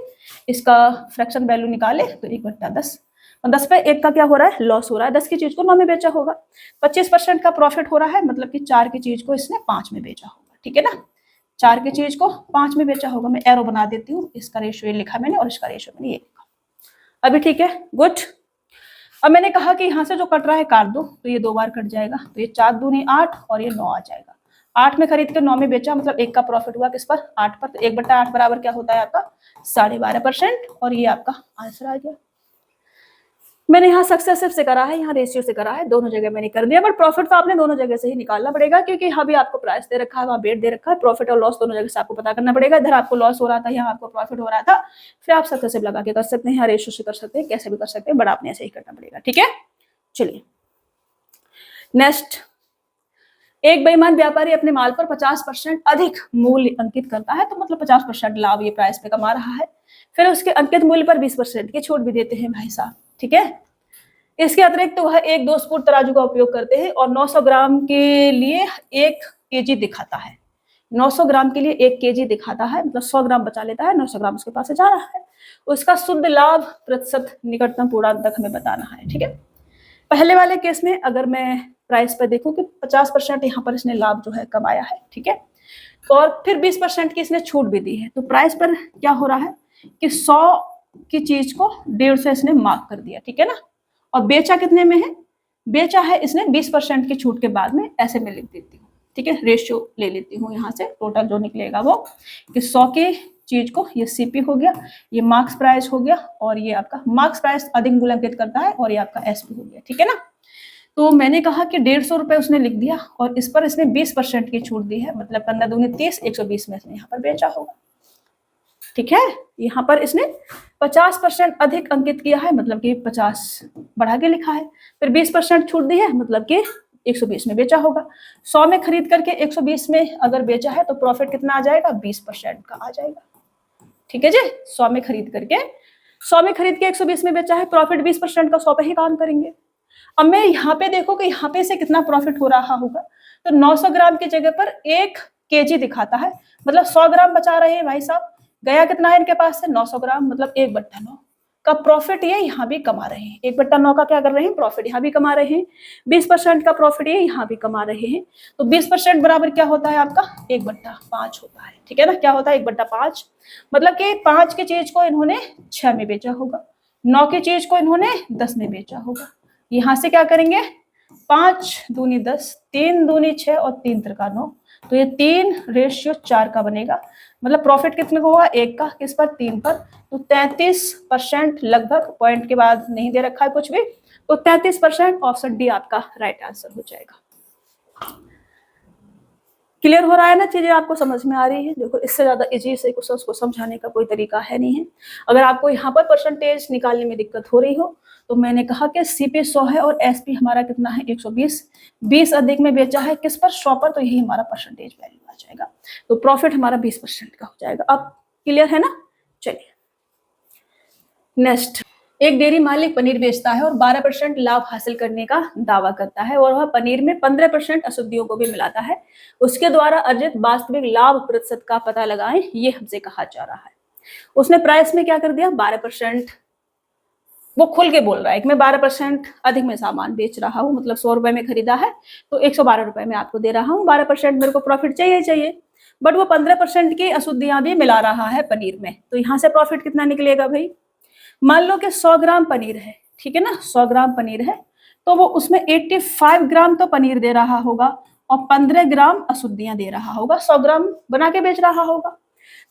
इसका फ्रैक्शन वैल्यू निकाले तो 1/10, 10 पे 1 का क्या हो रहा है लॉस हो रहा है, 10 की चीज को 9 में बेचा होगा। 25% का प्रॉफिट हो रहा है, मतलब कि 4 की चीज को इसने 5 में बेचा होगा, ठीक है ना। 4 की चीज को 5 में बेचा होगा। मैं एरो बना देती हूँ, इसका रेशियो ये लिखा मैंने और इसका रेशियो मैंने ये लिखा, अभी ठीक है, गुड। अब मैंने कहा कि यहाँ से जो कट रहा है काट दो, तो ये 2 बार कट जाएगा, तो ये 4 दूनी 8 और ये 9 आ जाएगा। 8 में खरीद के 9 में बेचा, मतलब 1 का प्रॉफिट हुआ किस पर 8 पर, तो 1/8 बराबर क्या होता है आपका 12.5%, और ये आपका आंसर आ गया। मैंने यहाँ सक्सेसिव से करा है, यहाँ रेशियो से करा है, दोनों जगह मैंने कर दिया, बट प्रॉफिट तो आपने दोनों जगह से ही निकालना पड़ेगा, क्योंकि यहाँ भी आपको प्राइस दे रखा है, वहाँ वेट दे रखा है, प्रॉफिट और लॉस दोनों जगह से आपको पता करना पड़ेगा। इधर आपको लॉस हो रहा था, यहाँ आपको प्रॉफिट हो रहा था, फिर आप सक्सेसिव लगा के कर सकते हैं, यहाँ रेशियो से कर सकते हैं, कैसे भी कर सकते हैं, बट आपने ऐसे ही करना पड़ेगा, ठीक है। चलिए नेक्स्ट, एक बेईमान व्यापारी अपने माल पर 50% अधिक मूल्य अंकित करता है, तो मतलब 50% लाभ ये प्राइस पे कमा रहा है। फिर उसके अंकित मूल्य पर 20% की छूट भी देते हैं भाई साहब, ठीक है। इसके अतिरिक्त वह एक 2 स्फूट तराजू का उपयोग करते हैं और 900 ग्राम के लिए 1 केजी दिखाता है। 900 ग्राम के लिए 1 केजी दिखाता है, मतलब 100 ग्राम बचा लेता है, 900 ग्राम उसके पास से जा रहा है। उसका शुद्ध लाभ प्रतिशत निकटतम पूर्णांक तक हमें बताना है, ठीक है। पहले वाले केस में अगर मैं प्राइस पर देखूं कि 50% यहाँ पर इसने लाभ जो है कमाया है, ठीक है, और फिर 20% की इसने छूट भी दी है, तो प्राइस पर क्या हो रहा है कि 100 की चीज को 150 इसने मार्क कर दिया, ठीक है ना। और बेचा कितने में है, बेचा है इसने 20% की छूट के बाद में, ऐसे में लिख देती हूँ, ठीक है। रेशियो ले लेती हूँ यहाँ से, टोटल जो निकलेगा वो कि 100 की चीज को, ये सीपी हो गया, ये मार्क्स प्राइस हो गया, और ये आपका मार्क्स प्राइस अधिक मूल्य अंकित करता है, और ये आपका एसपी हो गया, ठीक है ना। तो मैंने कहा कि 150 रुपए उसने लिख दिया और इस पर इसने 20% की छूट दी है, मतलब 15 दूनी 30, 120 में इसने यहाँ पर बेचा होगा, ठीक है। यहाँ पर इसने 50% अधिक अंकित किया है, मतलब कि 50 बढ़ा के लिखा है, फिर 20% छूट दी है, मतलब कि 120 में बेचा होगा। 100 में खरीद करके 120 में अगर बेचा है तो प्रॉफिट कितना आ जाएगा, 20% का आ जाएगा, ठीक है जी। 100 में खरीद करके 120 में बेचा है, प्रॉफिट 20% का 100 पे ही काम करेंगे। अब मैं यहाँ पे देखो कि यहाँ पे से कितना प्रॉफिट हो रहा होगा, तो 900 ग्राम की जगह पर 1 केजी दिखाता है, मतलब 100 ग्राम बचा रहे हैं भाई साहब। गया कितना है इनके पास से, 900 ग्राम, मतलब 1/9 का प्रॉफिट ये यहाँ भी कमा रहे हैं। 1/9 का क्या कर रहे हैं, प्रॉफिट यहाँ भी कमा रहे हैं। 20% का प्रॉफिट ये यहाँ भी कमा रहे हैं। तो 20% बराबर क्या होता है आपका, 1/5 होता है, ठीक है ना। क्या होता है, 1/5, मतलब कि 5 की चीज को इन्होंने 6 में बेचा होगा, 9 की चीज को इन्होंने 10 में बेचा होगा। यहाँ से क्या करेंगे, 5 दूनी 10, 3 दूनी 6 और 3 त्रिका 9, तो ये 3:4 का बनेगा। मतलब प्रॉफिट कितने को होगा, 1 का, किस पर, 3 पर। तो 33% लगभग, पॉइंट के बाद नहीं दे रखा है कुछ भी, तो 33% ऑप्शन डी आपका राइट आंसर हो जाएगा। क्लियर हो रहा है ना, चीजें आपको समझ में आ रही है। देखो इससे ज्यादा इजी से क्वेश्चन को समझाने का कोई तरीका है नहीं है। अगर आपको यहाँ पर परसेंटेज निकालने में दिक्कत हो रही हो, तो मैंने कहा कि सीपी 100 है और एसपी हमारा कितना है, 120, 20 अधिक में बेचा है किस पर, 100 पर, तो यही हमारा परसेंटेज वैल्यू आ जाएगा। तो प्रॉफिट हमारा 20% का हो जाएगा। अब क्लियर है ना, चलिए नेक्स्ट। एक डेयरी मालिक पनीर बेचता है और 12% लाभ हासिल करने का दावा करता है, और वह पनीर में 15% अशुद्धियों को भी मिलाता है। उसके द्वारा अर्जित वास्तविक लाभ प्रतिशत का पता लगाएं, ये हमसे कहा जा रहा है। उसने प्राइस में क्या कर दिया, 12%, वो खुल के बोल रहा है कि मैं 12% अधिक में सामान बेच रहा हूँ, मतलब 100 रुपए में खरीदा है तो 112 रुपए में आपको दे रहा हूँ, 12% मेरे को प्रॉफिट चाहिए, बट वो 15% की अशुद्धियां भी मिला रहा है पनीर में। तो यहाँ से प्रॉफिट कितना निकलेगा भाई, मान लो कि 100 ग्राम पनीर है, ठीक है ना, 100 ग्राम पनीर है, तो वो उसमें 85 ग्राम तो पनीर दे रहा होगा और 15 ग्राम अशुद्धियां दे रहा होगा, 100 ग्राम बना के बेच रहा होगा।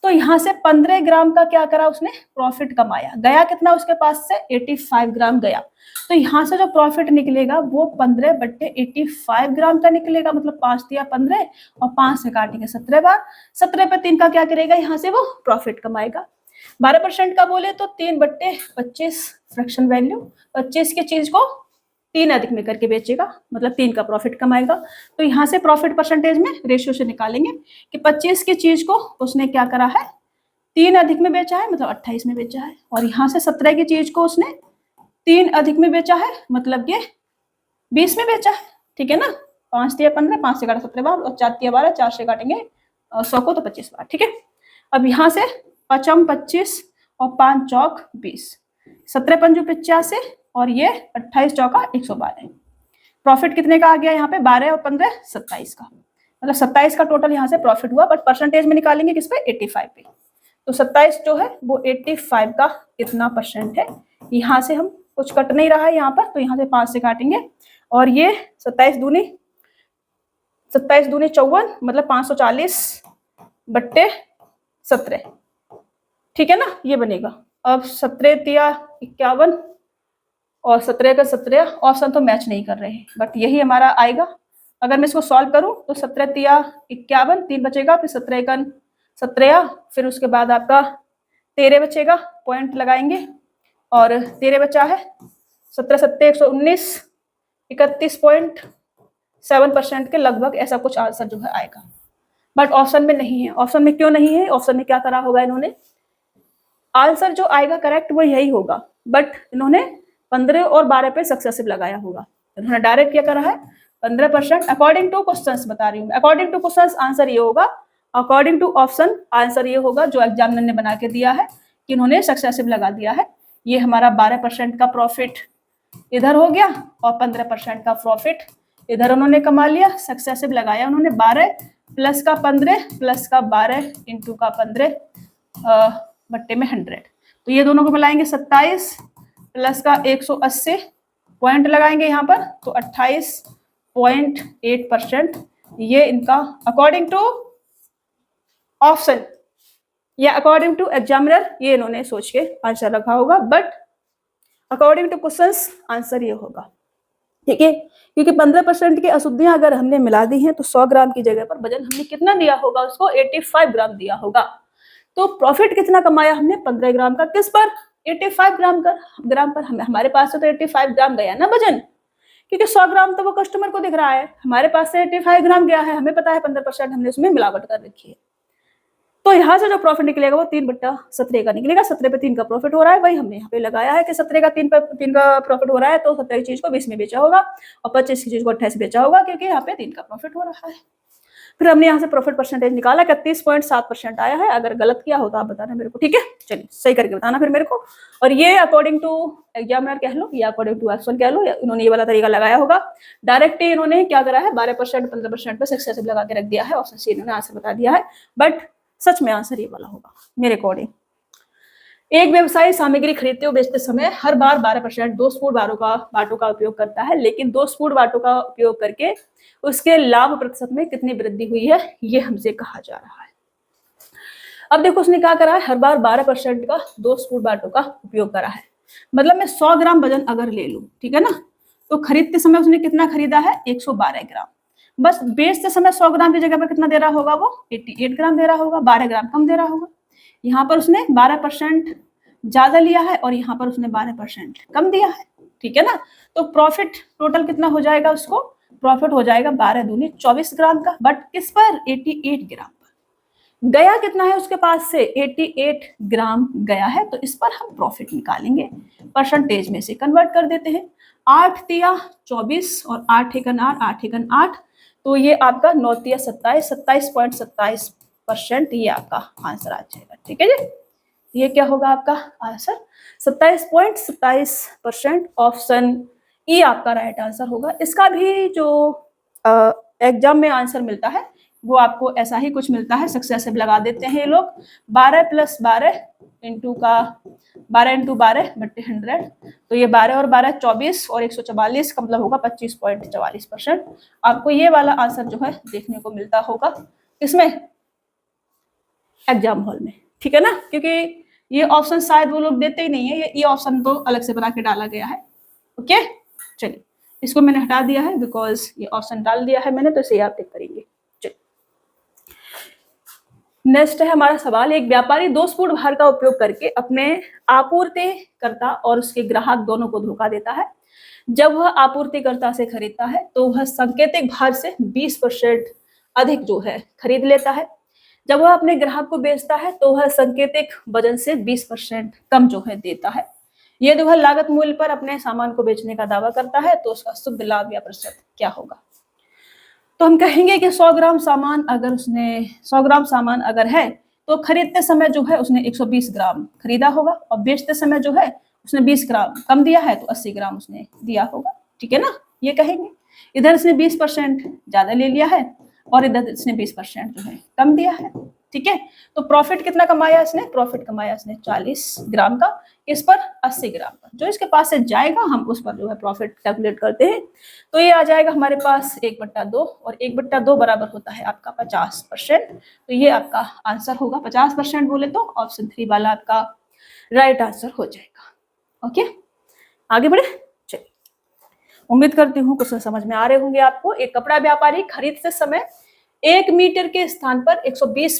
तो यहाँ से 15 ग्राम का क्या करा उसने, प्रॉफिट कमाया। गया कितना उसके पास से, 85 ग्राम गया, तो यहाँ से जो प्रॉफिट निकलेगा वो 15/85 ग्राम का निकलेगा, मतलब 5 दिया 15 और 5 से काटेंगे 17 बार, 17 पे 3 का क्या करेगा, यहाँ से वो प्रॉफिट कमाएगा। 12% का बोले तो 3/25 फ्रैक्शन वैल्यू, 25 की चीज को 3 अधिक में करके बेचेगा, मतलब 3 का प्रॉफिट कमाएगा। तो यहाँ से प्रॉफिट परसेंटेज में रेशियो से निकालेंगे कि 25 की चीज को उसने क्या करा है, 3 अधिक में बेचा है, मतलब 28 में बेचा है, और यहाँ से 17 की चीज को उसने 3 अधिक में बेचा है, मतलब ये 20 में बेचा है, ठीक है ना। 5 दिया 15, 5 से काटा 17 बार, और 4 दिया 12, 4 से काटेंगे 100 को तो 25 बार, ठीक है। अब यहाँ से 5 25 और 5 चौक 20, 17 पंजू 85 और ये 28 चौका 112। प्रॉफिट कितने का आ गया यहाँ पे, 12 और 15 27 का, मतलब 27 का टोटल यहाँ से प्रॉफिट हुआ, बट परसेंटेज में निकालेंगे किस पे, 85 पे। तो 27 जो है वो 85 का कितना परसेंट है, यहाँ से हम कुछ कट नहीं रहा है यहाँ पर, तो यहाँ से 5 से काटेंगे, और ये 27 दूनी 54, मतलब 540/17, ठीक है ना, ये बनेगा। अब 17 तिया 51 और 17 का 17, ऑप्शन तो मैच नहीं कर रहे हैं, बट यही हमारा आएगा। अगर मैं इसको सॉल्व करूं तो 17 तिया 51, 3 बचेगा, फिर 17 का 17, फिर उसके बाद आपका 13 बचेगा, पॉइंट लगाएंगे, और 13 बचा है, 17 7 119, 31 पॉइंट, 7% के लगभग ऐसा कुछ आंसर जो है आएगा। बट ऑप्शन में नहीं है। ऑप्शन में क्यों नहीं है? ऑप्शन में क्या करा होगा इन्होंने, आंसर जो आएगा करेक्ट वो यही होगा, बट इन्होंने 15 और 12 पे सक्सेसिव लगाया होगा। इन्होंने डायरेक्ट क्या करा है, 15%। अकॉर्डिंग टू क्वेश्चंस बता रही हूँ, अकॉर्डिंग टू क्वेश्चंस आंसर ये होगा, अकॉर्डिंग टू ऑप्शन आंसर ये होगा जो एग्जामिनर ने बना के दिया है कि इन्होंने सक्सेसिव लगा दिया है। ये हमारा 12% का प्रॉफिट इधर हो गया और 15% का प्रॉफिट इधर उन्होंने कमा लिया। सक्सेसिव लगाया उन्होंने 12 प्लस का 15 प्लस का 12 इंटू का 15 बट्टे में 100। तो ये दोनों को मिलाएंगे 27 प्लस का 180 पॉइंट लगाएंगे यहाँ पर तो 28.8% ये इनका अकॉर्डिंग टू ऑप्शन या अकॉर्डिंग टू एग्जामिनर ये इन्होंने सोच के आंसर रखा होगा, but according two questions answer ये होगा। ठीक है, क्योंकि 15% की अशुद्धियां अगर हमने मिला दी हैं तो 100 ग्राम की जगह पर वजन हमने कितना दिया होगा, उसको 85 ग्राम दिया होगा। तो प्रॉफिट कितना कमाया हमने, 15 ग्राम का। किस पर, 85 ग्राम पर। हमारे पास से तो 85 ग्राम गया ना वजन, क्योंकि 100 ग्राम तो वो कस्टमर को दिख रहा है, हमारे पास से 85 ग्राम गया है, हमें पता है 15% हमने उसमें मिलावट कर रखी है। तो यहाँ से जो प्रॉफिट निकलेगा वो 3/17 का निकलेगा। 17 पे 3 का प्रॉफिट हो रहा है, वही हमने यहाँ पे लगाया है कि 17 का 3 का प्रॉफिट हो रहा है, तो 17 की चीज को 20 में बेचा होगा और 25 की चीज को 28 बेचा होगा, क्योंकि यहाँ पे 3 का प्रॉफिट हो रहा है। फिर हमने यहाँ से प्रॉफिट परसेंटेज निकाला, 31.7% आया है। अगर गलत किया हो तो आप बताना मेरे को, ठीक है? चलिए सही करके बताना फिर मेरे को। और ये अकॉर्डिंग टू एग्जामिनर कह लो या अकॉर्डिंग टू एक्चुअल कह लो, इन्होंने ये वाला तरीका लगाया होगा। डायरेक्ट ही इन्होंने क्या करा है, 12% 15% पे सक्सेसिव लगा के रख दिया है। ऑप्शन सी इन्होंने आंसर बता दिया है, बट सच में आंसर ये वाला होगा मेरे अकॉर्डिंग। एक व्यवसायी सामग्री खरीदते और बेचते समय हर बार 12% दोषपूर्ण बाटों का उपयोग करता है, लेकिन दोषपूर्ण बाटों का उपयोग करके उसके लाभ प्रतिशत में कितनी वृद्धि हुई है, ये हमसे कहा जा रहा है। अब देखो उसने क्या करा है, हर बार 12% का दोषपूर्ण बाटों का उपयोग करा है। मतलब मैं 100 ग्राम वजन अगर ले लूं, ठीक है ना, तो खरीदते समय उसने कितना खरीदा है, 112 ग्राम। बस बेचते समय 100 ग्राम की जगह पर कितना दे रहा होगा, वो 88 ग्राम दे रहा होगा, 12 ग्राम कम दे रहा होगा। यहाँ पर उसने 12% ज्यादा लिया है और यहाँ पर उसने 12% कम दिया है, ठीक है ना। तो प्रॉफिट टोटल कितना हो जाएगा, उसको प्रॉफिट हो जाएगा 12 दूनी 24 ग्राम का, बट किस पर, 88 ग्राम पर। गया कितना है उसके पास से, 88 ग्राम गया है, तो इस पर हम प्रॉफिट निकालेंगे, परसेंटेज में से कन्वर्ट कर देते हैं। 8 तिया 24 और 8 एकन 8, तो ये आपका 9 तिया 27, 27.27% ये आपका आंसर आ जाएगा, ठीक है जी। ये क्या होगा आपका आंसर, 27.27%। ऑप्शन ई आपका राइट आंसर होगा। इसका भी जो एग्जाम में आंसर मिलता है वो आपको ऐसा ही कुछ मिलता है, सक्सेसिव लगा देते हैं ये लोग। 12 + 12 इंटू का 12 इंटू 12 बट्टे 100, तो ये 12 और 12 24 और 144 का मतलब होगा 25.44%। आपको ये वाला आंसर जो है देखने को मिलता होगा इसमें एग्जाम हॉल में, ठीक है ना, क्योंकि ये ऑप्शन शायद वो लोग देते ही नहीं है, ये ऑप्शन तो अलग से बना के डाला गया है। ओके चलिए, इसको मैंने हटा दिया है बिकॉज ये ऑप्शन डाल दिया है मैंने, तो इसे आप टिक करेंगे। चलिए नेक्स्ट है हमारा सवाल, एक व्यापारी दोषपूर्ण भार का उपयोग करके अपने आपूर्तिकर्ता और उसके ग्राहक दोनों को धोखा देता है। जब वह आपूर्तिकर्ता से खरीदता है तो वह सांकेतिक भार से 20% अधिक जो है खरीद लेता है। जब वह अपने ग्राहक को बेचता है तो वह सांकेतिक वजन से 20% कम जो है देता है। यदि वह लागत मूल्य पर अपने सामान को बेचने का दावा करता है तो उसका शुद्ध लाभ या प्रतिशत क्या होगा। तो हम कहेंगे कि 100 ग्राम सामान अगर है तो खरीदते समय जो है उसने 120 ग्राम खरीदा होगा और बेचते समय जो है उसने 20 ग्राम कम दिया है तो 80 ग्राम उसने दिया होगा, ठीक है ना। ये कहेंगे इधर इसने 20% ज्यादा ले लिया है और इधर इसने 20% जो है कम दिया है, ठीक है। तो प्रॉफिट कितना कमाया इसने, प्रॉफिट कमाया इसने 40 ग्राम का, इस पर 80 ग्राम का। जो इसके पास से जाएगा हम उस पर जो है प्रॉफिट कैलकुलेट करते हैं, तो ये आ जाएगा हमारे पास 1/2 और 1/2 बराबर होता है आपका 50%। तो ये आपका आंसर होगा, 50% बोले तो ऑप्शन 3 वाला आपका राइट आंसर हो जाएगा। ओके आगे बढ़े, चलिए उम्मीद करती हूँ क्वेश्चन समझ में आ रहे होंगे आपको। एक कपड़ा व्यापारी खरीदते समय 1 मीटर के स्थान पर 120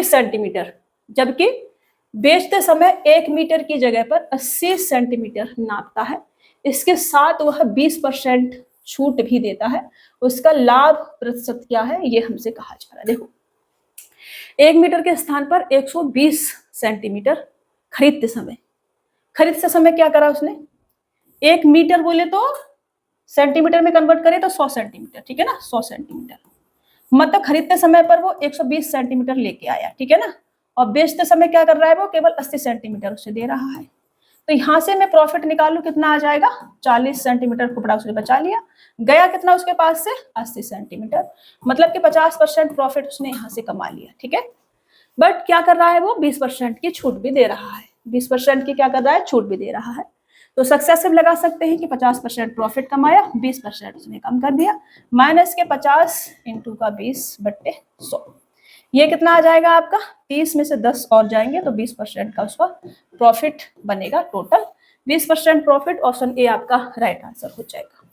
सेंटीमीटर, जबकि बेचते समय 1 मीटर की जगह पर 80 सेंटीमीटर नापता है। इसके साथ वह 20% छूट भी देता है, उसका लाभ प्रतिशत क्या है ये हमसे कहा जा रहा है। देखो 1 मीटर के स्थान पर 120 सेंटीमीटर खरीदते समय क्या करा उसने, 1 मीटर बोले तो सेंटीमीटर में कन्वर्ट करें तो 100 सेंटीमीटर, ठीक है ना, 100 सेंटीमीटर मतलब खरीदते समय पर वो 120 सेंटीमीटर लेके आया, ठीक है ना, और बेचते समय क्या कर रहा है वो केवल 80 सेंटीमीटर उसे दे रहा है। तो यहां से मैं प्रॉफिट निकालू कितना आ जाएगा, 40 सेंटीमीटर कपड़ा उसने बचा लिया, गया कितना उसके पास से 80 सेंटीमीटर, मतलब कि 50% प्रॉफिट उसने यहाँ से कमा लिया, ठीक है। बट क्या कर रहा है वो 20% की छूट भी दे रहा है, 20% की क्या कर रहा है, छूट भी दे रहा है। तो सक्सेसिव लगा सकते हैं कि 50% प्रॉफिट कमाया, 20% उसने कम कर दिया, माइनस के 50 इंटू का 20/100, ये कितना आ जाएगा आपका, 30 में से 10 और जाएंगे तो 20% का उसका प्रॉफिट बनेगा टोटल। 20% प्रॉफिट, ऑप्शन ए आपका राइट आंसर हो जाएगा।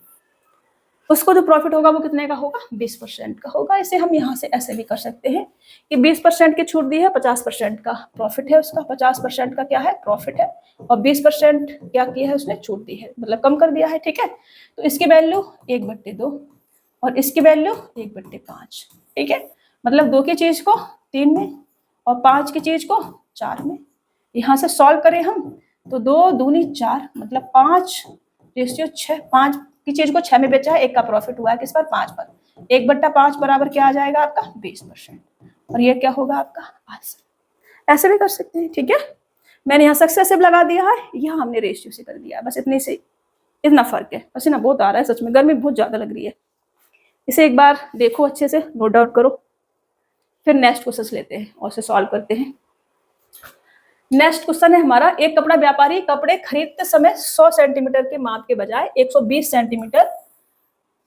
उसको जो प्रॉफिट होगा वो कितने का होगा, 20% का होगा। इसे हम यहाँ से ऐसे भी कर सकते हैं कि 20% की छूट दी है, 50% का प्रॉफिट है उसका, 50% का क्या है प्रॉफिट है, और 20% क्या किया है उसने, छूट दी है, मतलब कम कर दिया है, ठीक है। तो इसकी वैल्यू 1/2 और इसकी वैल्यू 1/5, ठीक है, मतलब 2 की चीज को 3 में और 5 की चीज को 4 में। यहाँ से सॉल्व करें हम तो 2 दूनी 4, मतलब 5:6, 5 की चीज को 6 में बेचा है, 1 का प्रॉफिट हुआ है किस पर, 5 पर, 1/5 बराबर क्या आ जाएगा आपका 20%, और ये क्या होगा आपका आंसर। ऐसे भी कर सकते हैं, ठीक है। मैंने यहाँ सक्सेसिव लगा दिया है, यहाँ हमने रेशियो से कर दिया, बस इतने से, इतना फर्क है। पसीना बहुत आ रहा है सच में, गर्मी बहुत ज्यादा लग रही है। इसे एक बार देखो अच्छे से, नोट डाउन करो, फिर नेक्स्ट क्वेश्चन लेते हैं और इसे सॉल्व करते हैं। नेक्स्ट क्वेश्चन है हमारा, एक कपड़ा व्यापारी कपड़े खरीदते समय 100 सेंटीमीटर के माप के बजाय 120 सेंटीमीटर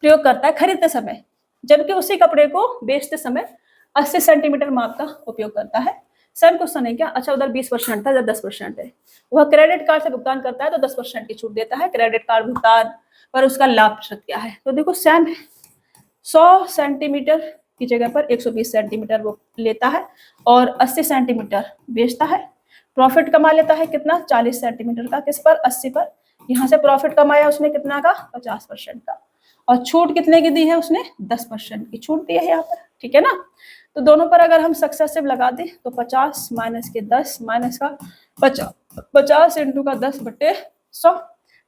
प्रयोग करता है खरीदते समय, जबकि उसी कपड़े को बेचते समय 80 सेंटीमीटर माप का उपयोग करता है। सेम क्वेश्चन है क्या, अच्छा उधर 20% था, इधर 10% है। वह क्रेडिट कार्ड से भुगतान करता है तो 10% की छूट देता है, क्रेडिट कार्ड भुगतान पर उसका लाभ प्रतिशत क्या है। तो देखो सेम है, 100 सेंटीमीटर की जगह पर 120 सेंटीमीटर वो लेता है और 80 सेंटीमीटर बेचता है, प्रॉफिट कमा लेता है कितना, 40 सेंटीमीटर का, किस पर, 80 पर। यहाँ से प्रॉफिट कमाया उसने कितना का, 50% का, और छूट कितने की दी है उसने, 10% की छूट दी है यहाँ पर, ठीक है ना। तो दोनों पर अगर हम सक्सेसिव लगा दें तो 50 माइनस के 10 माइनस का 50 इंटू का 10/100,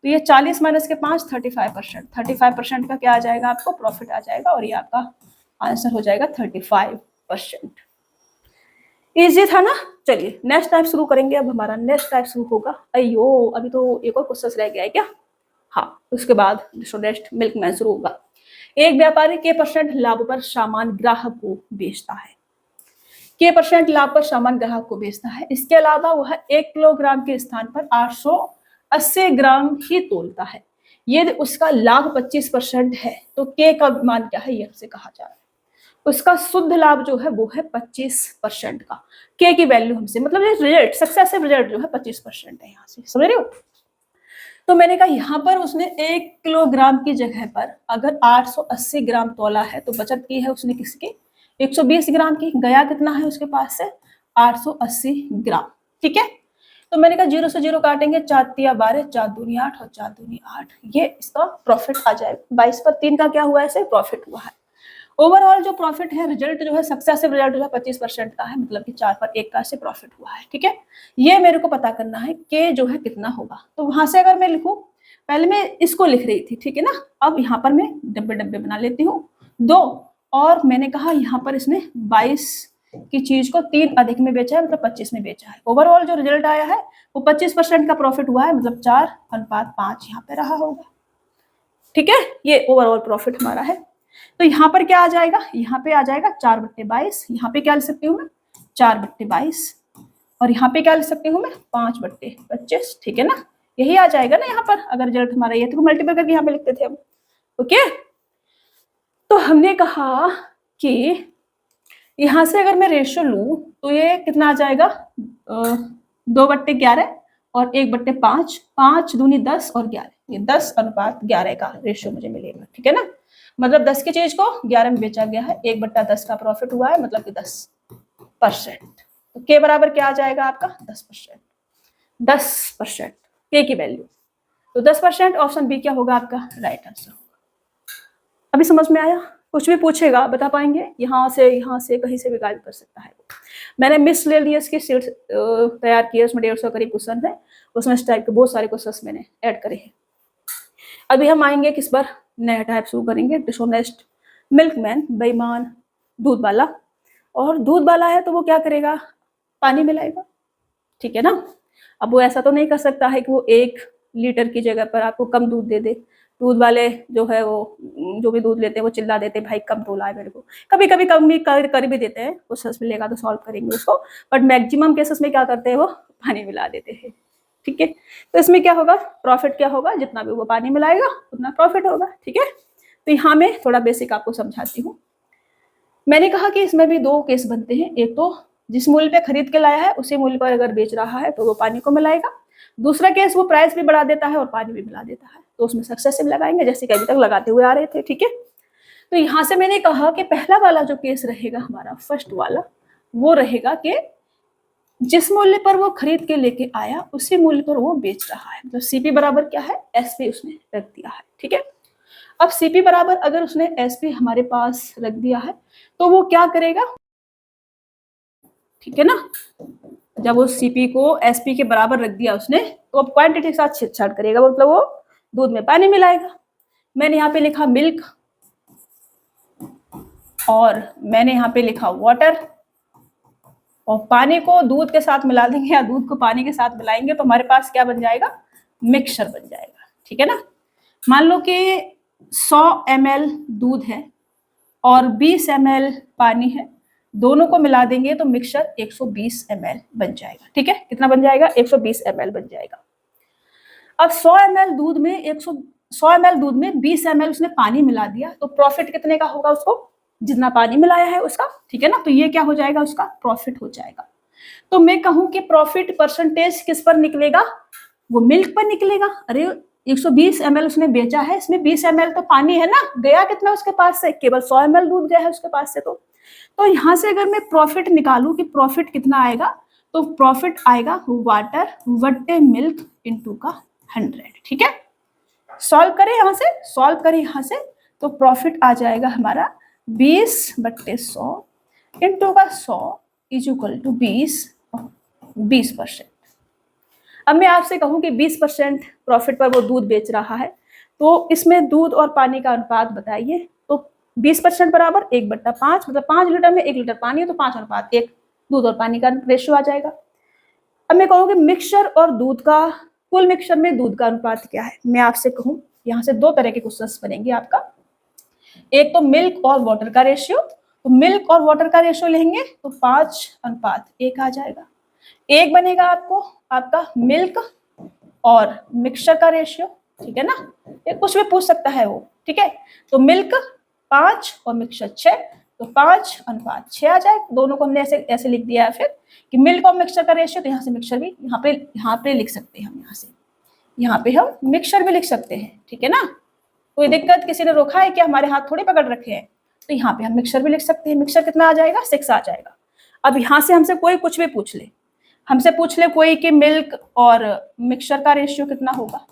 तो ये 40 माइनस के 5 35%, 35% का क्या आ जाएगा आपको प्रॉफिट आ जाएगा, और ये आपका आंसर हो जाएगा 35%। इजी था ना। चलिए नेक्स्ट टाइप शुरू करेंगे। अब हमारा नेक्स्ट टाइप शुरू होगा, अयो अभी तो एक और क्वेश्चन रह गया है क्या, हाँ उसके बाद नेक्स्ट मिल्कमैन शुरू होगा। एक व्यापारी K% लाभ पर सामान ग्राहक को बेचता है, K% लाभ पर सामान ग्राहक को बेचता है, इसके अलावा वह 1 किलोग्राम के स्थान पर 880 ग्राम ही तोलता है, यदि उसका लाभ 25% है तो K का मान क्या है, ये हमसे कहा जा रहा है। उसका शुद्ध लाभ जो है वो है 25% का, K की वैल्यू हमसे, मतलब ये रिजल्ट सक्सेसिव रिजल्ट जो है 25% है, यहाँ से समझ रहे हो। तो मैंने कहा यहाँ पर उसने 1 किलोग्राम की जगह पर अगर 880 ग्राम तोला है तो बचत की है उसने किसकी, 120 ग्राम की, गया कितना है उसके पास से 880 ग्राम, ठीक है। तो मैंने कहा 0 से 0 काटेंगे, 4 तिया 12, 4 दूनी 8 और 4 दूनी 8, ये इसका प्रॉफिट आ जाएगा। 22 पर 3 का क्या हुआ है, ऐसे प्रॉफिट हुआ है। ओवरऑल जो प्रॉफिट है, रिजल्ट जो है सक्सेसिव रिजल्ट जो है 25% का है, मतलब कि 4 पर 1 का से प्रॉफिट हुआ है, ठीक है। ये मेरे को पता करना है कि जो है कितना होगा। तो वहां से अगर मैं लिखूं, पहले मैं इसको लिख रही थी, ठीक है ना, अब यहाँ पर मैं डब्बे डब्बे बना लेती हूँ 2, और मैंने कहा यहाँ पर इसने 22 की चीज को 3 अधिक में बेचा है, मतलब 25 में बेचा है। ओवरऑल जो रिजल्ट आया है वो 25% का प्रॉफिट हुआ है, मतलब 4:5 यहाँ पे रहा होगा, ठीक है। ये ओवरऑल प्रॉफिट हमारा है। तो यहाँ पर क्या आ जाएगा, यहाँ पे आ जाएगा 4/22, यहाँ पे क्या लिख सकती हूँ मैं 4/22, और यहाँ पे क्या लिख सकती हूँ मैं 5/25, ठीक है ना, यही आ जाएगा ना यहाँ पर। अगर रिजल्ट हमारा ये तो मल्टीप्लाई करके यहाँ पे लिखते थे हम, ओके। तो हमने कहा कि यहाँ से अगर मैं रेशियो लूं तो ये कितना आ जाएगा, 2/11 और 1/5, 5 दूनी 10 और 11, ये 10:11 का रेशियो मुझे मिलेगा, ठीक है ना। मतलब 10 की चीज को 11 में बेचा गया है, 1/10 का प्रॉफिट हुआ है, मतलब कि 10%। तो के बराबर क्या आ जाएगा आपका 10%, 10% के की वैल्यू। तो 10% ऑप्शन बी क्या होगा आपका राइट आंसर होगा। अभी समझ में आया? कुछ भी पूछेगा बता पाएंगे, यहाँ से कहीं से भी गाइड कर सकता है। मैंने मिस ले लिए इसकी सीट तैयार की है, उसमें 150 करीब क्वेश्चन है, उसमें इस टाइप के बहुत सारे क्वेश्चन मैंने ऐड करे हैं। अभी हम आएंगे किस पर, नया टाइप शुरू करेंगे, डिसऑनेस्ट, मिल्कमैन, बेईमान, दूध वाला। और दूध वाला है तो वो क्या करेगा, पानी मिलाएगा, ठीक है ना। अब वो ऐसा तो नहीं कर सकता है कि वो 1 लीटर की जगह पर आपको कम दूध दे दे। दूध वाले जो है वो जो भी दूध लेते हैं वो चिल्ला देते हैं भाई कम तो लाए मेरे को, कभी कभी कम भी कर भी देते हैं, कुछ मिलेगा तो सॉल्व करेंगे उसको, बट मैक्सिमम केसेस में क्या करते हैं वो पानी मिला देते हैं, ठीक है। तो इसमें क्या होगा, प्रॉफिट क्या होगा, जितना भी वो पानी मिलाएगा उतना प्रॉफिट होगा, ठीक है। तो यहाँ मैं थोड़ा बेसिक आपको समझाती हूँ। मैंने कहा कि इसमें भी 2 केस बनते हैं, एक तो जिस मूल्य पे खरीद के लाया है उसी मूल्य पर अगर बेच रहा है तो वो पानी को मिलाएगा, दूसरा केस वो प्राइस भी बढ़ा देता है और पानी भी मिला देता है, तो उसमें सक्सेसिव लगाएंगे जैसे कि अभी तक लगाते हुए आ रहे थे, ठीक है। तो यहाँ से मैंने कहा कि पहला वाला जो केस रहेगा हमारा, फर्स्ट वाला, वो रहेगा कि जिस मूल्य पर वो खरीद के लेके आया उसी मूल्य पर वो बेच रहा है, मतलब सीपी बराबर क्या है, एसपी उसने रख दिया है, ठीक है। अब सीपी बराबर अगर उसने एसपी हमारे पास रख दिया है तो वो क्या करेगा, ठीक है ना। जब उस सीपी को एसपी के बराबर रख दिया उसने तो अब क्वांटिटी के साथ छेड़छाड़ करेगा, मतलब वो दूध में पानी मिलाएगा। मैंने यहाँ पे लिखा मिल्क और मैंने यहाँ पे लिखा वाटर, और पानी को दूध के साथ मिला देंगे या दूध को पानी के साथ मिलाएंगे तो हमारे पास क्या बन जाएगा, मिक्सचर बन जाएगा, ठीक है ना। मान लो कि 100 ml दूध है और 20 ml पानी है, दोनों को मिला देंगे तो मिक्सचर 120 ml बन जाएगा, ठीक है। कितना बन जाएगा, 120 ml बन जाएगा। अब 100 ml दूध में 100 ml दूध में 20 ml उसने पानी मिला दिया तो प्रॉफिट कितने का होगा, उसको जितना पानी मिलाया है उसका, ठीक है ना। तो ये क्या हो जाएगा, उसका प्रॉफिट हो जाएगा। तो मैं कहूं कि प्रॉफिट परसेंटेज किस पर निकलेगा, वो मिल्क पर निकलेगा। अरे 120 ml उसने बेचा है, इसमें 20 ml तो पानी है ना, गया कितना उसके पास से, केवल 100 ml दूध गया है उसके पास से। तो यहाँ से अगर मैं प्रॉफिट निकालूं कि प्रॉफिट कितना आएगा, तो प्रॉफिट आएगा वाटर बट्टे मिल्क इनटू का 100, ठीक है। सॉल्व करें यहाँ से, सॉल्व करें यहाँ से, तो प्रॉफिट आ जाएगा हमारा 20/100 इनटू का 100 इज इक्वल टू 20%। अब मैं आपसे कहूं कि 20% प्रॉफिट पर वो दूध बेच रहा है, तो इसमें दूध और पानी का अनुपात बताइए। तो 20% बराबर 1/5, मतलब 5 लीटर में 1 लीटर पानी है तो 5:1 दूध और पानी का रेशियो आ जाएगा। अब मैं कहूँगी मिक्सचर और दूध का, कुल मिक्सचर में दूध का अनुपात क्या है। मैं आपसे कहूँ यहाँ से 2 तरह के क्वेश्चंस बनेंगे आपका, एक तो मिल्क और वाटर का रेशियो, तो मिल्क और वाटर का रेशियो लेंगे तो 5:1 आ जाएगा। एक बनेगा आपको आपका मिल्क और मिक्सचर का रेशियो, ठीक है ना, ये कुछ भी पूछ सकता है वो, ठीक है। तो मिल्क 5 और मिक्सचर 6, तो 5:6 आ जाए। दोनों को हमने ऐसे ऐसे लिख दिया है फिर कि मिल्क और मिक्सचर का रेशियो, तो यहाँ से मिक्सचर भी यहाँ पे लिख सकते हैं हम, यहाँ पे हम मिक्सचर भी लिख सकते हैं, ठीक है ना। कोई दिक्कत, किसी ने रोका है क्या, हमारे हाथ थोड़ी पकड़ रखे हैं, तो यहाँ पे हम मिक्सचर भी लिख सकते हैं। मिक्सचर कितना आ जाएगा, 6 आ जाएगा। अब यहाँ से हमसे कोई कुछ भी पूछ ले, हमसे पूछ ले कोई कि मिल्क और मिक्सचर का रेशियो कितना होगा,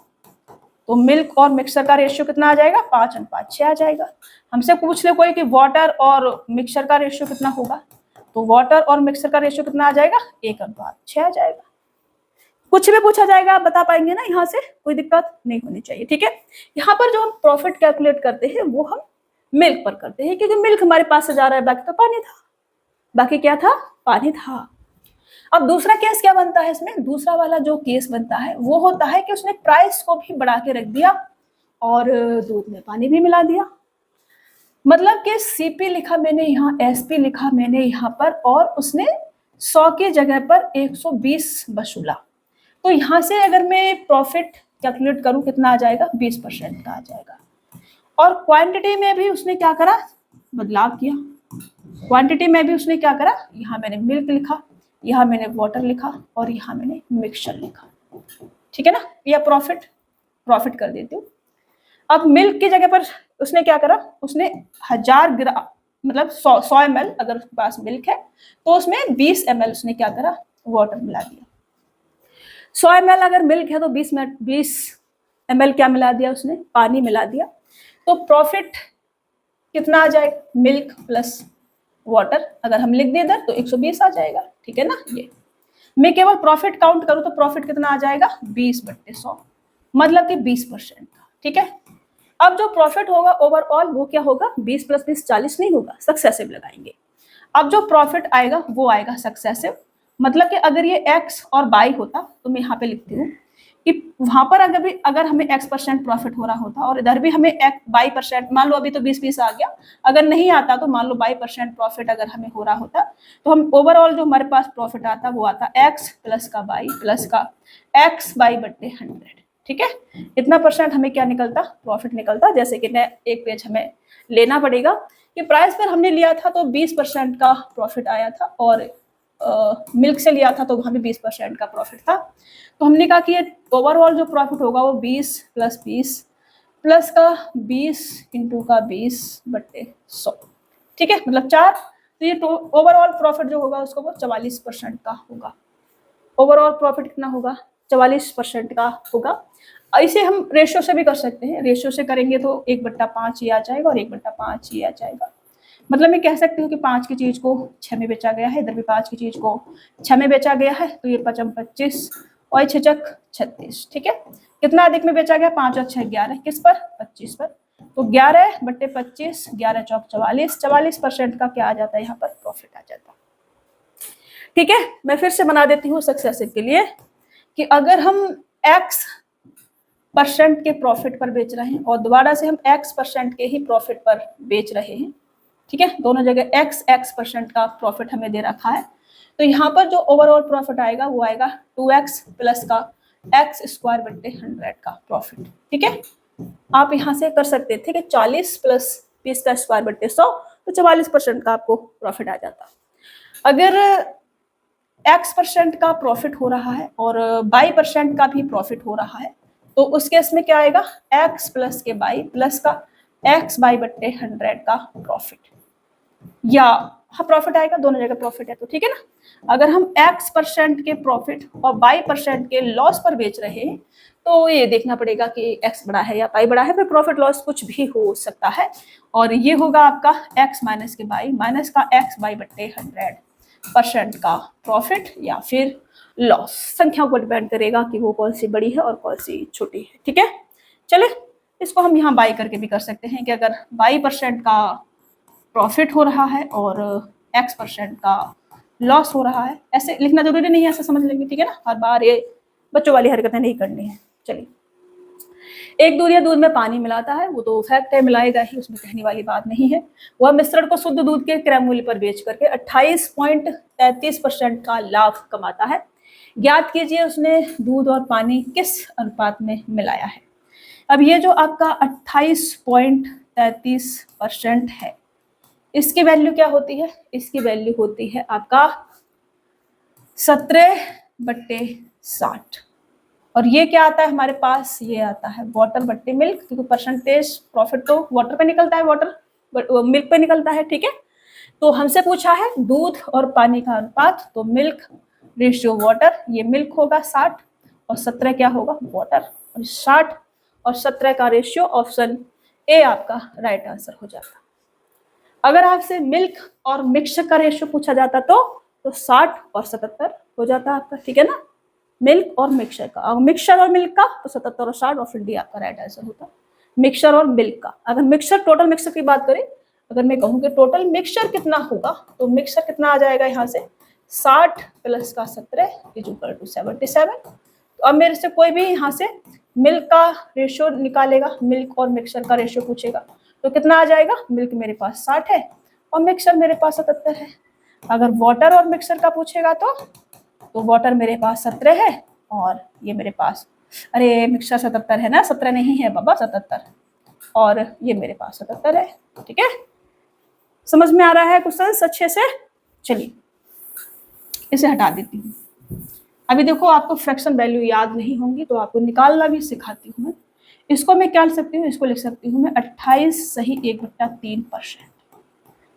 तो मिल्क और मिक्सचर का रेशियो कितना आ जाएगा, 5:6 आ जाएगा। हमसे पूछ ले कोई कि वाटर और मिक्सचर का रेशियो कितना होगा, तो वाटर और मिक्सचर का रेशियो कितना आ जाएगा, 1:6 आ जाएगा। कुछ भी पूछा जाएगा आप बता पाएंगे ना, यहाँ से कोई दिक्कत नहीं होनी चाहिए, ठीक है। यहाँ पर जो हम प्रॉफिट कैलकुलेट करते हैं वो हम मिल्क पर करते हैं, क्योंकि मिल्क हमारे पास से जा रहा है, बाकी तो पानी था, बाकी क्या था, पानी था। अब दूसरा केस क्या बनता है इसमें, दूसरा वाला जो केस बनता है वो होता है कि उसने प्राइस को भी बढ़ा के रख दिया और दूध में पानी भी मिला दिया। मतलब कि सीपी लिखा मैंने यहाँ, एसपी लिखा मैंने यहाँ पर, और उसने 100 की जगह पर 120 वसूला। तो यहाँ से अगर मैं प्रॉफिट कैलकुलेट करूं कितना आ जाएगा, 20% का आ जाएगा। और क्वांटिटी में भी उसने क्या करा, बदलाव किया। क्वांटिटी में भी उसने क्या करा, यहाँ मैंने मिल्क लिखा, यहाँ मैंने वाटर लिखा और यहाँ मैंने मिक्सचर लिखा, ठीक है ना। यह प्रॉफिट कर देती हूँ। अब मिल्क की जगह पर उसने क्या करा, उसने 1000 ग्राम, मतलब 100 ml अगर उसके पास मिल्क है तो उसमें 20 ml उसने क्या करा, वाटर मिला दिया। 100 ml अगर मिल्क है तो 20 ml क्या मिला दिया उसने, पानी मिला दिया। तो प्रॉफिट कितना आ जाएगा, मिल्क प्लस वाटर, अगर हम लिख दे इधर तो 120 आ जाएगा, ठीक है ना। ये मैं केवल प्रॉफिट काउंट करूं तो प्रॉफिट कितना आ जाएगा, 20/100, मतलब कि 20% का, ठीक है। अब जो प्रॉफिट होगा ओवरऑल वो क्या होगा, 20 + 20 40 नहीं होगा, सक्सेसिव लगाएंगे। अब जो प्रॉफिट आएगा वो आएगा सक्सेसिव, मतलब कि अगर ये x और y होता तो मैं यहाँ पे लिखती हूँ कि वहां पर अगर हमें x% प्रॉफिट हो रहा होता और इधर भी हमें y%, मान लो अभी तो 20-20 आ गया, अगर नहीं आता तो मान लो y% प्रॉफिट अगर हमें हो रहा होता तो हम ओवरऑल जो हमारे पास प्रॉफिट आता वो आता x प्लस का y प्लस का x/100, ठीक है। इतना परसेंट हमें क्या निकलता, प्रॉफिट निकलता। जैसे कि एक पेज हमें लेना पड़ेगा कि प्राइस पर हमने लिया था तो 20% का प्रॉफिट आया था और मिल्क से लिया था तो वहां भी 20% का प्रॉफिट था। तो हमने कहा कि ये ओवरऑल जो प्रॉफिट होगा वो 20 + 20 प्लस का 20 इंटू का 20/100, ठीक है, मतलब 4। तो ये ओवरऑल प्रॉफिट जो होगा उसको वो 44% का होगा। ओवरऑल प्रॉफिट कितना होगा, 44% का होगा। ऐसे हम रेशियो से भी कर सकते हैं, रेशियो से करेंगे तो 1/5 ये आ जाएगा और 1/5 ये आ जाएगा। मतलब मैं कह सकती हूँ कि 5 की चीज को 6 में बेचा गया है, इधर भी 5 की चीज को 6 में बेचा गया है, तो ये 5 × 25 और 6 × 36, ठीक है। कितना अधिक में बेचा गया, 5 और 6 11, किस पर, 25 पर। तो 11/25, 11 चौक 44, 44% का क्या आ जाता है यहाँ पर, प्रॉफिट आ जाता है, ठीक है। मैं फिर से बना देती हूँ सक्सेसिव के लिए कि अगर हम x% के प्रॉफिट पर बेच रहे हैं और दोबारा से हम x% के ही प्रॉफिट पर बेच रहे हैं, ठीक है, दोनों जगह x% का प्रॉफिट हमें दे रखा है, तो यहाँ पर जो ओवरऑल प्रॉफिट आएगा वो आएगा 2x प्लस का x²/100 का प्रॉफिट, ठीक है। आप यहाँ से कर सकते थे कि 40 + 20 का स्क्वायर/100, तो 44% का आपको प्रॉफिट आ जाता। अगर x% का प्रॉफिट हो रहा है और y% का भी प्रॉफिट हो रहा है तो उस केस में क्या आएगा, x प्लस के y प्लस का x/100 का प्रॉफिट, या हाँ प्रॉफिट आएगा, दोनों जगह प्रॉफिट है तो ठीक है ना। अगर हम x% के प्रॉफिट और y% के लॉस पर बेच रहे हैं तो ये देखना पड़ेगा कि x बड़ा है या y बड़ा है, फिर प्रॉफिट लॉस कुछ भी हो सकता है, और ये होगा आपका x माइनस के y माइनस का x/100% का प्रॉफिट या फिर लॉस। संख्याओं पर डिपेंड करेगा कि वो कौन सी बड़ी है और कौन सी छोटी है, ठीक है। चले इसको हम यहाँ बाई करके भी कर सकते हैं कि अगर y% का प्रॉफिट हो रहा है और x% का लॉस हो रहा है, ऐसे लिखना जरूरी नहीं है, ऐसे समझ लेंगे, ठीक है ना। हर बार ये बच्चों वाली हरकतें नहीं करनी है। चलिए, एक दूध या दूध में पानी मिलाता है, वो तो फैक्ट है, मिलाएगा ही, उसमें कहने वाली बात नहीं है। वह मिश्रण को शुद्ध दूध के क्रय मूल्य पर बेच करके 28.33% का लाभ कमाता है। ज्ञात कीजिए उसने दूध और पानी किस अनुपात में मिलाया है। अब ये जो आपका 28.33% है, इसकी वैल्यू क्या होती है, इसकी वैल्यू होती है आपका 17/60, और ये क्या आता है हमारे पास, ये आता है वाटर बट्टे मिल्क, क्योंकि परसेंटेज प्रॉफिट तो वाटर पे निकलता है, वाटर मिल्क पे निकलता है, ठीक है। तो हमसे पूछा है दूध और पानी का अनुपात, तो मिल्क रेशियो वाटर, ये मिल्क होगा 60 और 17 क्या होगा, वाटर, और 60 और 17 का रेशियो ऑप्शन ए आपका राइट आंसर हो जाता। अगर आपसे मिल्क और मिक्सचर का रेशियो पूछा जाता तो 60 और 77 हो जाता आपका, ठीक है ना। मिल्क और मिक्सचर का, मिक्सचर और मिल्क का तो 77 और 60 ऑप्शन डी आपका राइट आंसर होता। मिक्सचर और मिल्क का, अगर मिक्सचर टोटल मिक्सचर की बात करें, अगर मैं कहूँ कि टोटल मिक्सचर कितना होगा तो मिक्सचर कितना आ जाएगा यहाँ से 60 प्लस का 17 = 77। तो अब मेरे से कोई भी यहाँ से मिल्क का रेशियो निकालेगा, मिल्क और मिक्सचर का रेशियो पूछेगा तो कितना आ जाएगा, मिल्क मेरे पास 60 है और मिक्सचर मेरे पास 77 है। अगर वाटर और मिक्सचर का पूछेगा तो वाटर मेरे पास 17 है और ये मेरे पास, अरे मिक्सचर 77 है ना, 17 नहीं है बाबा, 77, और ये मेरे पास 77 है, ठीक है। समझ में आ रहा है क्वेश्चन अच्छे से। चलिए इसे हटा देती हूँ। अभी देखो आपको फ्रैक्शन वैल्यू याद नहीं होंगी तो आपको निकालना भी सिखाती हूँ मैं। इसको मैं क्या लिख सकती हूँ, इसको लिख सकती हूँ मैं 28 सही 1/3%,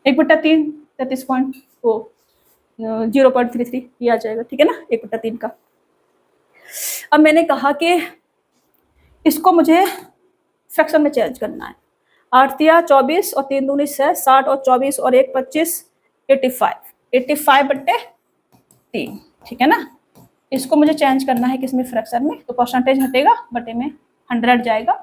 1/3 33.033 ये आ जाएगा, ठीक है ना, 1/3 का। अब मैंने कहा कि इसको मुझे फ्रैक्शन में चेंज करना है। 8 तिया 24 और 3 दूनी 6, 60 और 24 और 1 25, 85/3, ठीक है ना। इसको मुझे चेंज करना है किसमें, फ्रैक्शन में, तो परसेंटेज हटेगा, बटे में 100 जाएगा।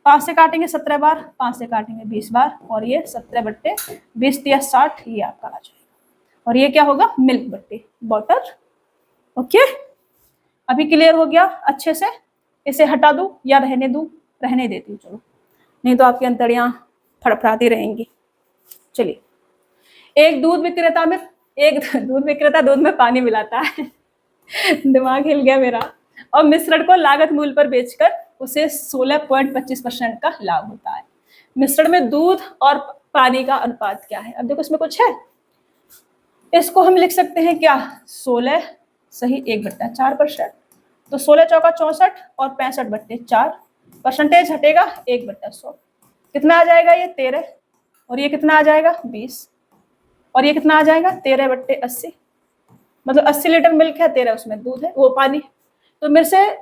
5 से काटेंगे 17 बार, 5 से काटेंगे 20 बार, और ये 17/20 तिया 60, ये आपका आ जाएगा। और ये क्या होगा, मिल्क बट्टे वाटर। ओके, अभी क्लियर हो गया अच्छे से। इसे हटा दूं या रहने दूं, रहने देती हूँ चलो, नहीं तो आपकी अंतड़ियां फड़फड़ाती रहेंगी। चलिए, एक दूध विक्रेता दूध में पानी मिलाता है दिमाग हिल गया मेरा, और मिश्रण को लागत मूल्य पर बेचकर उसे 16.25% का लाभ होता है। मिश्रण में दूध और पानी का अनुपात क्या है। अब देखो इसमें कुछ है, इसको हम लिख सकते हैं क्या, 16 सही 1/4%, तो 16 चौका 64 और 65/4, परसेंटेज हटेगा 1/100, कितना आ जाएगा ये 13, और ये कितना आ जाएगा 20, और ये कितना आ जाएगा 13/80, मतलब 80 लीटर मिल्क है, 13 उसमें दूध है, वो पानी। तो मेरे से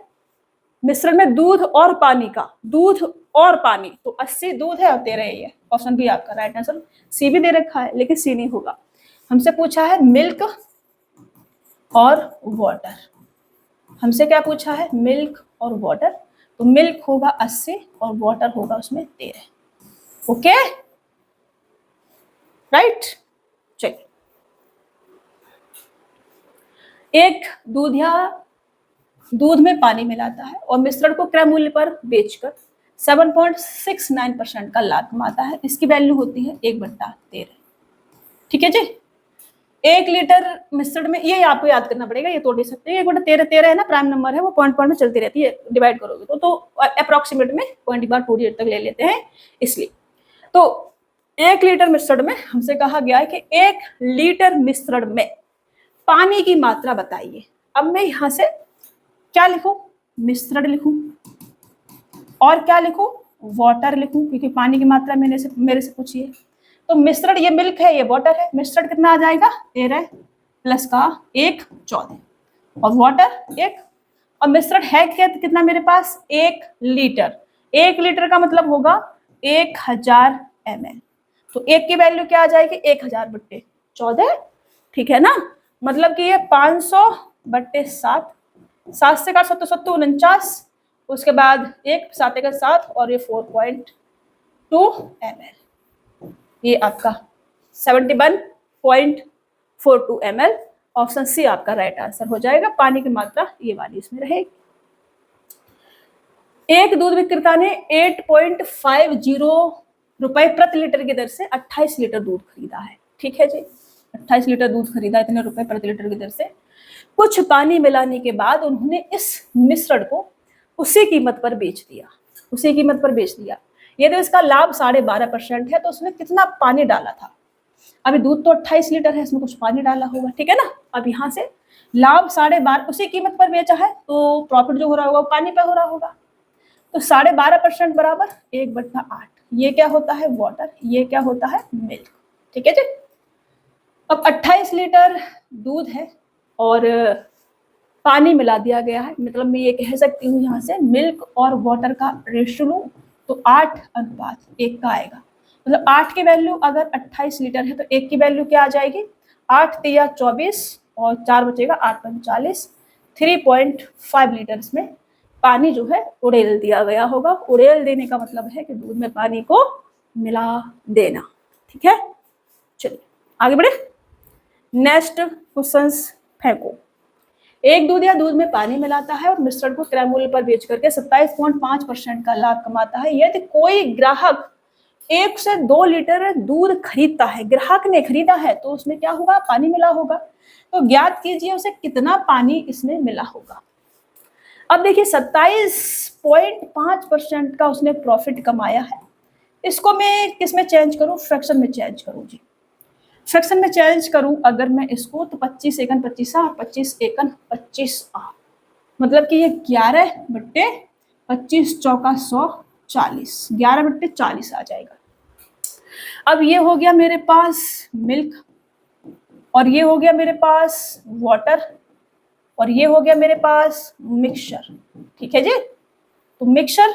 मिश्रण में दूध और पानी का, दूध और पानी, तो 80 दूध है और 13 ये है। ऑप्शन बी आपका राइट आंसर। सी भी दे रखा है लेकिन सी नहीं होगा, हमसे पूछा है मिल्क और वाटर, हमसे क्या पूछा है, मिल्क और वाटर, तो मिल्क होगा 80 और वाटर होगा उसमें 13। Okay right. चलिए, एक दूध में पानी मिलाता है और मिश्रण को क्रय मूल्य पर बेचकर 7.69% का लाभ कमाता है। इसकी वैल्यू होती है 1/13, ठीक है जी। 1 लीटर मिश्रण में, ये आपको याद करना पड़ेगा, ये तोड़ नहीं सकते, 1/13 है ना, प्राइम नंबर है, वो पॉइंट में चलती रहती है, डिवाइड करोगे तो अप्रोक्सीमेट में पॉइंट बार 2 तक ले लेते हैं इसलिए। तो 1 लीटर मिश्रण में हमसे कहा गया है कि 1 लीटर मिश्रण में पानी की मात्रा बताइए। अब मैं यहां से क्या लिखूं, मिश्रण लिखूं, और क्या लिखूं, वाटर लिखूं, क्योंकि पानी की मात्रा मेरे से पूछिए। तो मिश्रण, ये मिल्क है, ये वाटर है, मिश्रण कितना आ जाएगा 13 प्लस का 1 14, और वाटर 1, और मिश्रण है कितना मेरे पास 1 लीटर। 1 लीटर का मतलब होगा 1000 ml, तो 1 की वैल्यू क्या आ जाएगी 1000/14, ठीक है ना। मतलब कि ये 500/7, 7 से काट 7 49, उसके बाद 1 7 का 7, और ये 4.2 ml, ये आपका 71.42 ml। ऑप्शन सी आपका राइट आंसर हो जाएगा। पानी की मात्रा ये वाली इसमें रहेगी। एक दूध विक्रेता ने 8.50 रुपए प्रति लीटर की दर से 28 लीटर दूध खरीदा है, ठीक है जी, 28 लीटर दूध खरीदा, इतने रुपए प्रति लीटर की दर से। कुछ पानी मिलाने के बाद उन्होंने इस मिश्रण को उसी कीमत पर बेच दिया। यदि इसका लाभ 12.5% है तो उसने कितना पानी डाला था। अभी दूध तो 28 लीटर है, इसमें कुछ पानी डाला होगा, ठीक है ना। अब यहाँ से लाभ 12.5 उसी कीमत पर बेचा है, तो प्रॉफिट जो हो रहा होगा वो पानी पे हो रहा होगा, तो 12.5% बराबर 1/8। ये क्या होता है वाटर, ये क्या होता है मिल्क, ठीक है जी। अब 28 लीटर दूध है और पानी मिला दिया गया है, मतलब मैं ये कह सकती हूँ यहाँ से मिल्क और वाटर का रेशियो लूँ तो 8:1 का आएगा। मतलब 8 की वैल्यू अगर 28 लीटर है तो 1 की वैल्यू क्या आ जाएगी 8 तिया 24 और 4 बचेगा 8 पंच 40, 3.5 लीटर इसमें पानी जो है उड़ेल दिया गया होगा। उड़ेल देने का मतलब है कि दूध में पानी को मिला देना, ठीक है। चलिए आगे बढ़े, नेक्स्ट क्वेश्चंस फेंको। एक दूधिया दूध में पानी मिलाता है और मिश्रण को क्रय मूल्य पर बेच करके 27.5% का लाभ कमाता है। यदि कोई ग्राहक 1 से 2 लीटर दूध खरीदता है, ग्राहक ने खरीदा है, तो उसमें क्या होगा पानी मिला होगा, तो ज्ञात कीजिए उसे कितना पानी इसमें मिला होगा। अब देखिए 27.5% का उसने प्रॉफिट कमाया है, इसको मैं किस में चेंज करूं, फ्रैक्शन में चेंज करूं जी। फ्रैक्शन में चेंज करूं अगर मैं इसको, तो 25 एकन 25 और 25 एकन 25 मतलब कि ये 11/25 चौका 100 40, 11/40 आ जाएगा। अब ये हो गया मेरे पास मिल्क, और ये हो गया मेरे पास वाटर, और ये हो गया मेरे पास मिक्सचर, ठीक है जी। तो मिक्सचर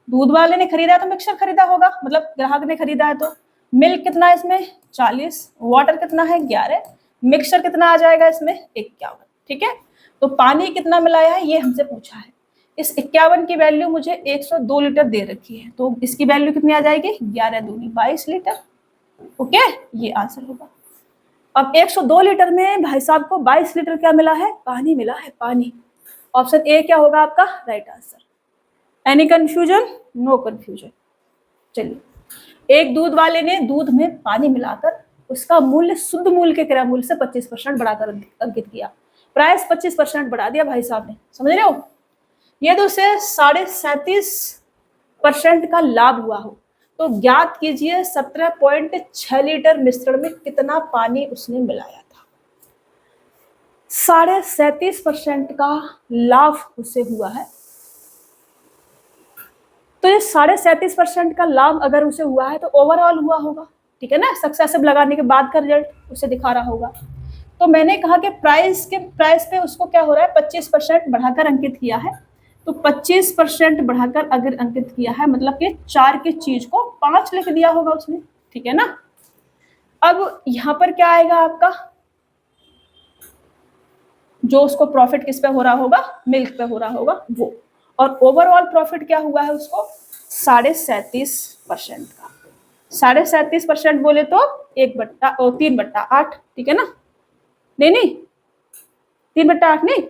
दूध वाले ने खरीदा है तो मिक्सचर खरीदा होगा, मतलब ग्राहक ने खरीदा है। तो मिल्क कितना है इसमें 40, वाटर कितना है 11, मिक्सचर कितना आ जाएगा इसमें 51। ठीक है, तो पानी कितना मिलाया है ये हमसे पूछा है। इस 51 की वैल्यू मुझे 102 लीटर दे रखी है, तो इसकी वैल्यू कितनी आ जाएगी 11 दूनी 22 लीटर। ओके, ये आंसर होगा। अब 102 लीटर में भाई साहब को 22 लीटर क्या मिला है, पानी मिला है, पानी। ऑप्शन ए क्या होगा आपका right answer. Any confusion? No confusion. चलिए, एक दूध वाले ने दूध में पानी मिलाकर उसका मूल्य शुद्ध मूल्य के क्रय मूल्य से 25% बढ़ाकर अंकित किया। प्राइस 25% बढ़ा दिया भाई साहब ने, समझ रहे हो। ये तो उसे 37.5% का लाभ हुआ हो, तो ज्ञात कीजिए 17.6 लीटर मिश्रण में कितना पानी उसने मिलाया था। 37.5% का लाभ उसे हुआ है, तो ये 37.5% का लाभ अगर उसे हुआ है तो ओवरऑल हुआ होगा, ठीक है ना। सक्सेसिव लगाने के बाद का रिजल्ट उसे दिखा रहा होगा। तो मैंने कहा कि प्राइस पे उसको क्या हो रहा है 25% बढ़ाकर अंकित किया है, तो 25% बढ़ाकर अगर अंकित किया है मतलब कि 4 की चीज को 5 लिख दिया होगा उसने, ठीक है ना। अब यहां पर क्या आएगा आपका, जो उसको प्रॉफिट किस पे हो रहा होगा, मिल्क पे हो रहा होगा वो। और ओवरऑल प्रॉफिट क्या हुआ है उसको 37.5% का। 37.5% बोले तो 3/8, ठीक है ना। नहीं 3/8 नहीं,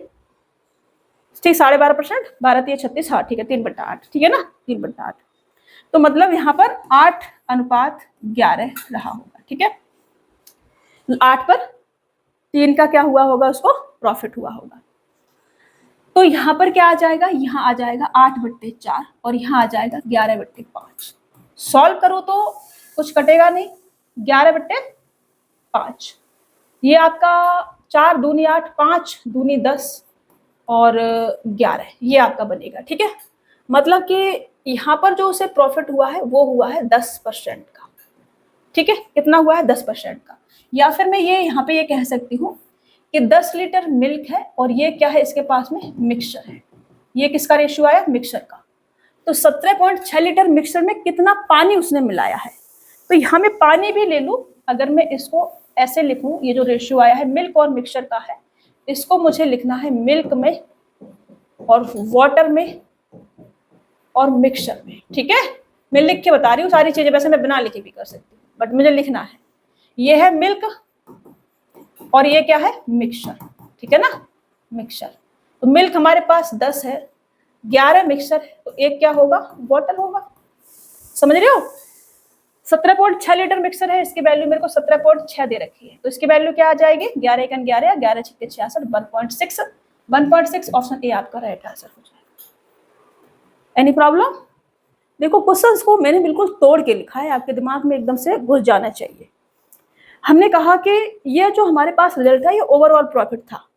ठीक 12.5%, 12×3 = 36, हाँ ठीक है 3/8, ठीक है ना 3/8। तो मतलब यहाँ पर 8:11 रहा होगा, ठीक है। 8 पर 3 का क्या हुआ होगा, उसको प्रॉफिट हुआ होगा। तो यहाँ पर क्या आ जाएगा, यहाँ आ जाएगा 8/4 और यहाँ आ जाएगा 11/5। सॉल्व करो तो कुछ कटेगा नहीं, 11/5। ये आपका 4 दूनी 8, 5 दूनी 10 और 11, ये आपका बनेगा, ठीक है। मतलब कि यहाँ पर जो उसे प्रॉफिट हुआ है वो हुआ है 10% का, ठीक है। कितना हुआ है 10% का। या फिर मैं ये यहाँ पे ये कह सकती हूँ कि 10 लीटर मिल्क है और ये क्या है इसके पास में मिक्सचर है। ये किसका रेशियो आया, मिक्सचर का। तो 17.6 लीटर मिक्सचर में कितना पानी उसने मिलाया है। तो यहाँ मैं पानी भी ले लूँ, अगर मैं इसको ऐसे लिखूं, ये जो रेशियो आया है मिल्क और मिक्सचर का है, इसको मुझे लिखना है मिल्क में और वाटर में और मिक्सचर में, ठीक है। मैं लिख के बता रही हूँ सारी चीजें, वैसे मैं बिना लिखे भी कर सकती हूँ बट मुझे लिखना है। ये है मिल्क और ये क्या है मिक्सचर, ठीक है ना, मिक्सचर। तो मिल्क हमारे पास 10 है, 11 मिक्सचर है, तो एक क्या होगा वाटर होगा, समझ रहे हो। 17.6 लीटर मिक्सर है, इसकी वैल्यू मेरे को 17.6 दे रखी है, तो इसकी वैल्यू क्या आ जाएगी 11 × 11 11 × 6 = 66, 1.6 ऑप्शन ए आपका राइट आंसर हो जाएगा। Any problem? देखो क्वेश्चंस को मैंने बिल्कुल तोड़ के लिखा है, आपके दिमाग में एकदम से घुस जाना चाहिए। हमने कहा कि ये जो हमारे पास रिजल्ट है ये ओवरऑल प्रॉफिट था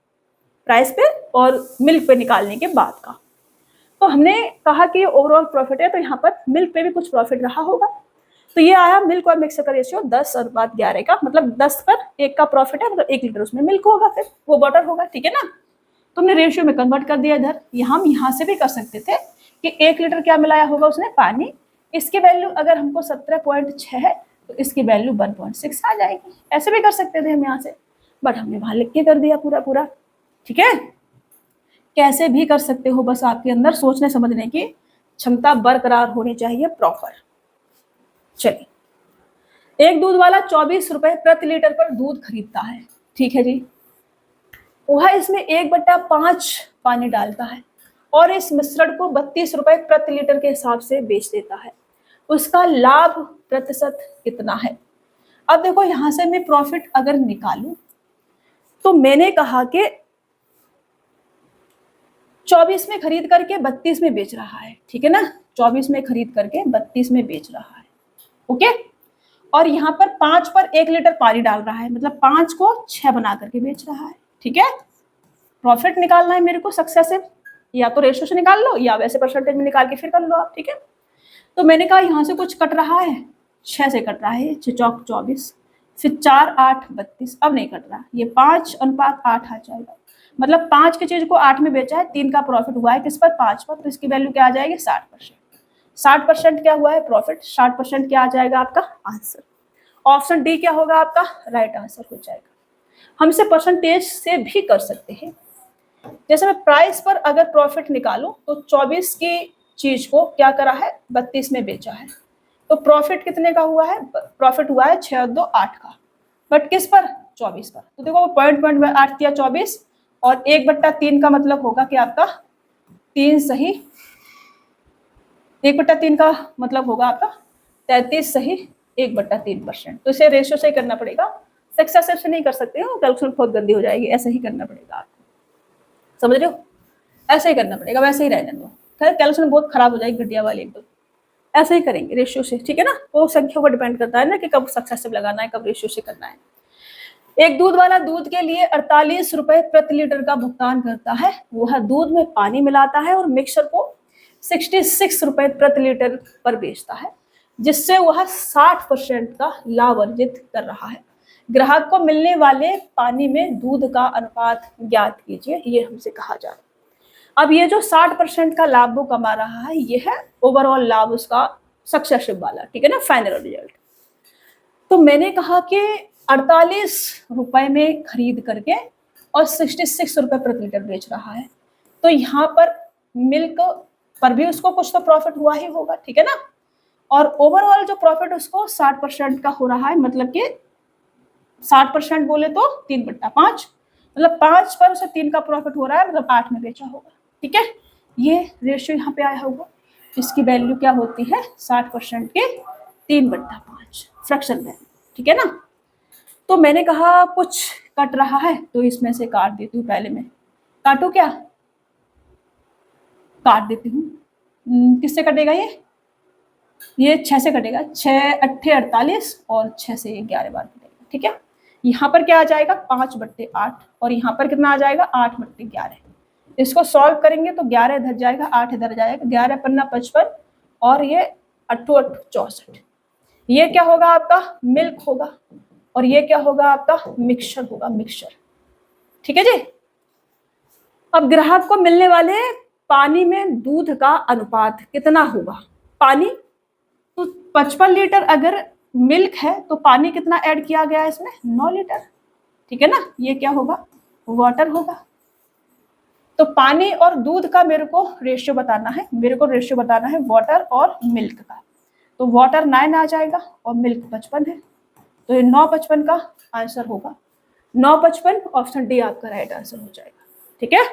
प्राइस पे और मिल्क पे निकालने के बाद का। तो हमने कहा कि ये ओवरऑल प्रॉफिट है, तो यहाँ पर मिल्क पे भी कुछ प्रॉफिट रहा होगा। तो ये आया मिल्क और मिक्सर का रेशियो 10:11 का, मतलब 10 पर 1 का प्रॉफिट है, मतलब 1 लीटर उसमें मिल्क होगा, फिर वो वाटर होगा, ठीक है ना। तुमने रेशियो में कन्वर्ट कर दिया इधर। हम यहाँ से भी कर सकते थे कि 1 लीटर क्या मिलाया होगा उसने पानी, इसकी वैल्यू अगर हमको 17.6 है तो इसकी वैल्यू 1.6 आ जाएगी। ऐसे भी कर सकते थे हम यहाँ से, बट हमने वहां लिख के कर दिया पूरा, ठीक है। कैसे भी कर सकते हो, बस आपके अंदर सोचने समझने की क्षमता बरकरार होनी चाहिए प्रॉपर। चलिए, एक दूध वाला 24 रुपए प्रति लीटर पर दूध खरीदता है, ठीक है जी। वह इसमें 1/5 पानी डालता है और इस मिश्रण को 32 रुपए प्रति लीटर के हिसाब से बेच देता है। उसका लाभ प्रतिशत कितना है। अब देखो यहां से मैं प्रॉफिट अगर निकालूं तो मैंने कहा कि 24 में खरीद करके 32 में बेच रहा है, ठीक है ना। 24 में खरीद करके 32 में बेच रहा है, ओके। और यहाँ पर 5 पर 1 लीटर पानी डाल रहा है, मतलब 5 को 6 बना करके बेच रहा है, ठीक है। प्रॉफिट निकालना है मेरे को सक्सेसिव, या तो रेशियो से निकाल लो या वैसे परसेंटेज में निकाल के फिर कर लो आप, ठीक है। तो मैंने कहा यहाँ से कुछ कट रहा है, 6 से कट रहा है, 6 चौक 24, फिर 4 8 32, अब नहीं कट रहा, ये 5:8 आ जाएगा। मतलब 5 की चीज को 8 में बेचा है, 3 का प्रॉफिट हुआ है किस पर 5 पर, तो इसकी वैल्यू क्या आ जाएगी 60%। 60% क्या हुआ है? प्रॉफिट। 60% क्या आ जाएगा आपका आंसर? ऑप्शन डी क्या होगा आपका राइट आंसर हो जाएगा। हम इसे परसेंटेज से भी कर सकते हैं। जैसे मैं प्राइस पर अगर प्रॉफिट निकालूं तो 24 की चीज को क्या करा है? 32 में बेचा है, तो प्रॉफिट कितने का हुआ है? प्रॉफिट हुआ है 6 और 2 8 का, बट किस पर? 24 पर। तो देखो पॉइंट 8 किया 24 और 1/3 का मतलब होगा कि आपका 3 सही, 1/3 का मतलब होगा आपका 33 सही 1/3%। तो इसे रेशियो से ही करना पड़ेगा, सक्सेसिव से नहीं कर सकते हो, कैलकुलेशन बहुत गंदी हो जाएगी। ऐसे ही करना पड़ेगा आपको, समझ रहे हो? ऐसे ही करना पड़ेगा, वैसे ही रहने दो, खैर कैलकुलेशन बहुत खराब हो जाएगी, घटिया वाली एकदम। ऐसे ही करेंगे रेशियो से, ठीक है ना? वो संख्या पर डिपेंड करता है ना कि कब सक्सेसिव लगाना है, कब रेशियो से करना है। एक दूध वाला दूध के लिए 48 रुपए प्रति लीटर का भुगतान करता है। वह दूध में पानी मिलाता है और मिक्सचर को 66 रुपए प्रति लीटर पर बेचता है, जिससे वह 60% का लाभ अर्जित कर रहा है। ग्राहक को मिलने वाले पानी में दूध का अनुपात ज्ञात कीजिए, ये हमसे कहा जा रहा है। अब ये जो 60% का लाभ वो कमा रहा है, ये है ओवरऑल लाभ उसका सक्सेसिव वाला, ठीक है ना, फाइनल रिजल्ट। तो मैंने कहा कि 48 रुपए में खरीद करके और 66 रुपए प्रति लीटर बेच रहा है, तो यहाँ पर मिल्क पर भी उसको कुछ तो प्रॉफिट हुआ ही होगा, ठीक है ना? और ओवरऑल जो प्रॉफिट उसको 60% का हो रहा है, मतलब कि 60% बोले तो 3/5, मतलब 5 पर उसे 3 का प्रॉफिट हो रहा है, मतलब 8 में बेचा होगा, ठीक है? ये रेशियो यहाँ पे आया होगा। इसकी वैल्यू क्या होती है? 60% के 3/5 फ्रैक्शन वैल्यू, ठीक है ना? तो मैंने कहा कुछ कट रहा है तो इसमें से काट देती हूँ, पहले मैं काटू क्या? काट देती हूँ। किससे कटेगा ये 6 से कटेगा, 6 8 48 और 6 से 11 बार कटेगा, ठीक है? यहाँ पर क्या आ जाएगा? 5/8 और यहाँ पर कितना आ जाएगा? 8/11। इसको सॉल्व करेंगे तो 11 इधर जाएगा, 8 इधर जाएगा, 11 पन्ना 55 और ये 8 8 64। ये क्या होगा आपका? मिल्क होगा, और ये क्या होगा आपका? मिक्सचर होगा, मिक्सचर, ठीक है जी। अब ग्राहक को मिलने वाले पानी में दूध का अनुपात कितना होगा? पानी तो 55 लीटर अगर मिल्क है तो पानी कितना ऐड किया गया है इसमें? 9 लीटर, ठीक है ना? ये क्या होगा? वाटर होगा। तो पानी और दूध का मेरे को रेशियो बताना है, मेरे को रेशियो बताना है वाटर और मिल्क का। तो वाटर 9 आ जाएगा और मिल्क 55 है, तो ये 9/55 का आंसर होगा। 9/55 ऑप्शन डी आपका राइट आंसर हो जाएगा, ठीक है?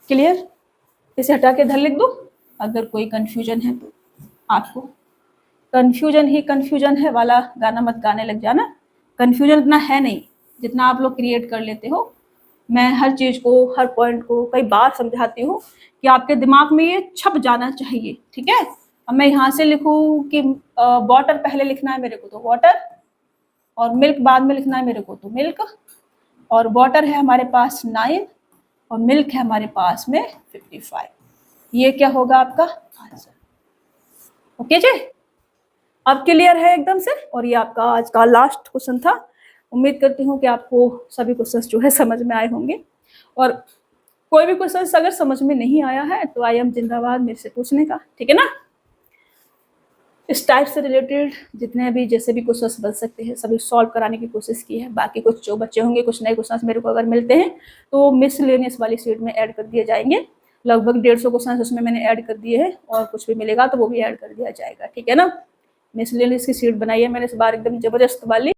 क्लियर? इसे हटा के इधर लिख दो, अगर कोई कंफ्यूजन है तो। आपको कंफ्यूजन ही कंफ्यूजन है वाला गाना मत गाने लग जाना, कंफ्यूजन इतना है नहीं जितना आप लोग क्रिएट कर लेते हो। मैं हर चीज को, हर पॉइंट को कई बार समझाती हूँ कि आपके दिमाग में ये छप जाना चाहिए, ठीक है? अब मैं यहाँ से लिखूँ कि वाटर पहले लिखना है मेरे को तो वाटर, और मिल्क बाद में लिखना है मेरे को तो मिल्क, और वाटर है हमारे पास 9 और मिल्क है हमारे पास में 55। ये क्या होगा आपका आंसर? ओके जी, अब क्लियर है एकदम से? और ये आपका आज का लास्ट क्वेश्चन था। उम्मीद करती हूँ कि आपको सभी क्वेश्चंस जो है समझ में आए होंगे, और कोई भी क्वेश्चंस अगर समझ में नहीं आया है तो आई एम जिंदाबाद मेरे से पूछने का, ठीक है ना? इस टाइप से रिलेटेड जितने भी जैसे भी क्वेश्चंस बन सकते हैं सभी सॉल्व कराने की कोशिश की है। बाकी कुछ जो बच्चे होंगे, कुछ नए क्वेश्चंस मेरे को अगर मिलते हैं तो मिसलेनियस वाली शीट में ऐड कर दिए जाएंगे। लगभग 150 क्वेश्चन उसमें मैंने ऐड कर दिए हैं, और कुछ भी मिलेगा तो वो भी ऐड कर दिया जाएगा, ठीक है ना? मिसलेनियस की शीट बनाई है मैंने इस बार एकदम जबरदस्त वाली।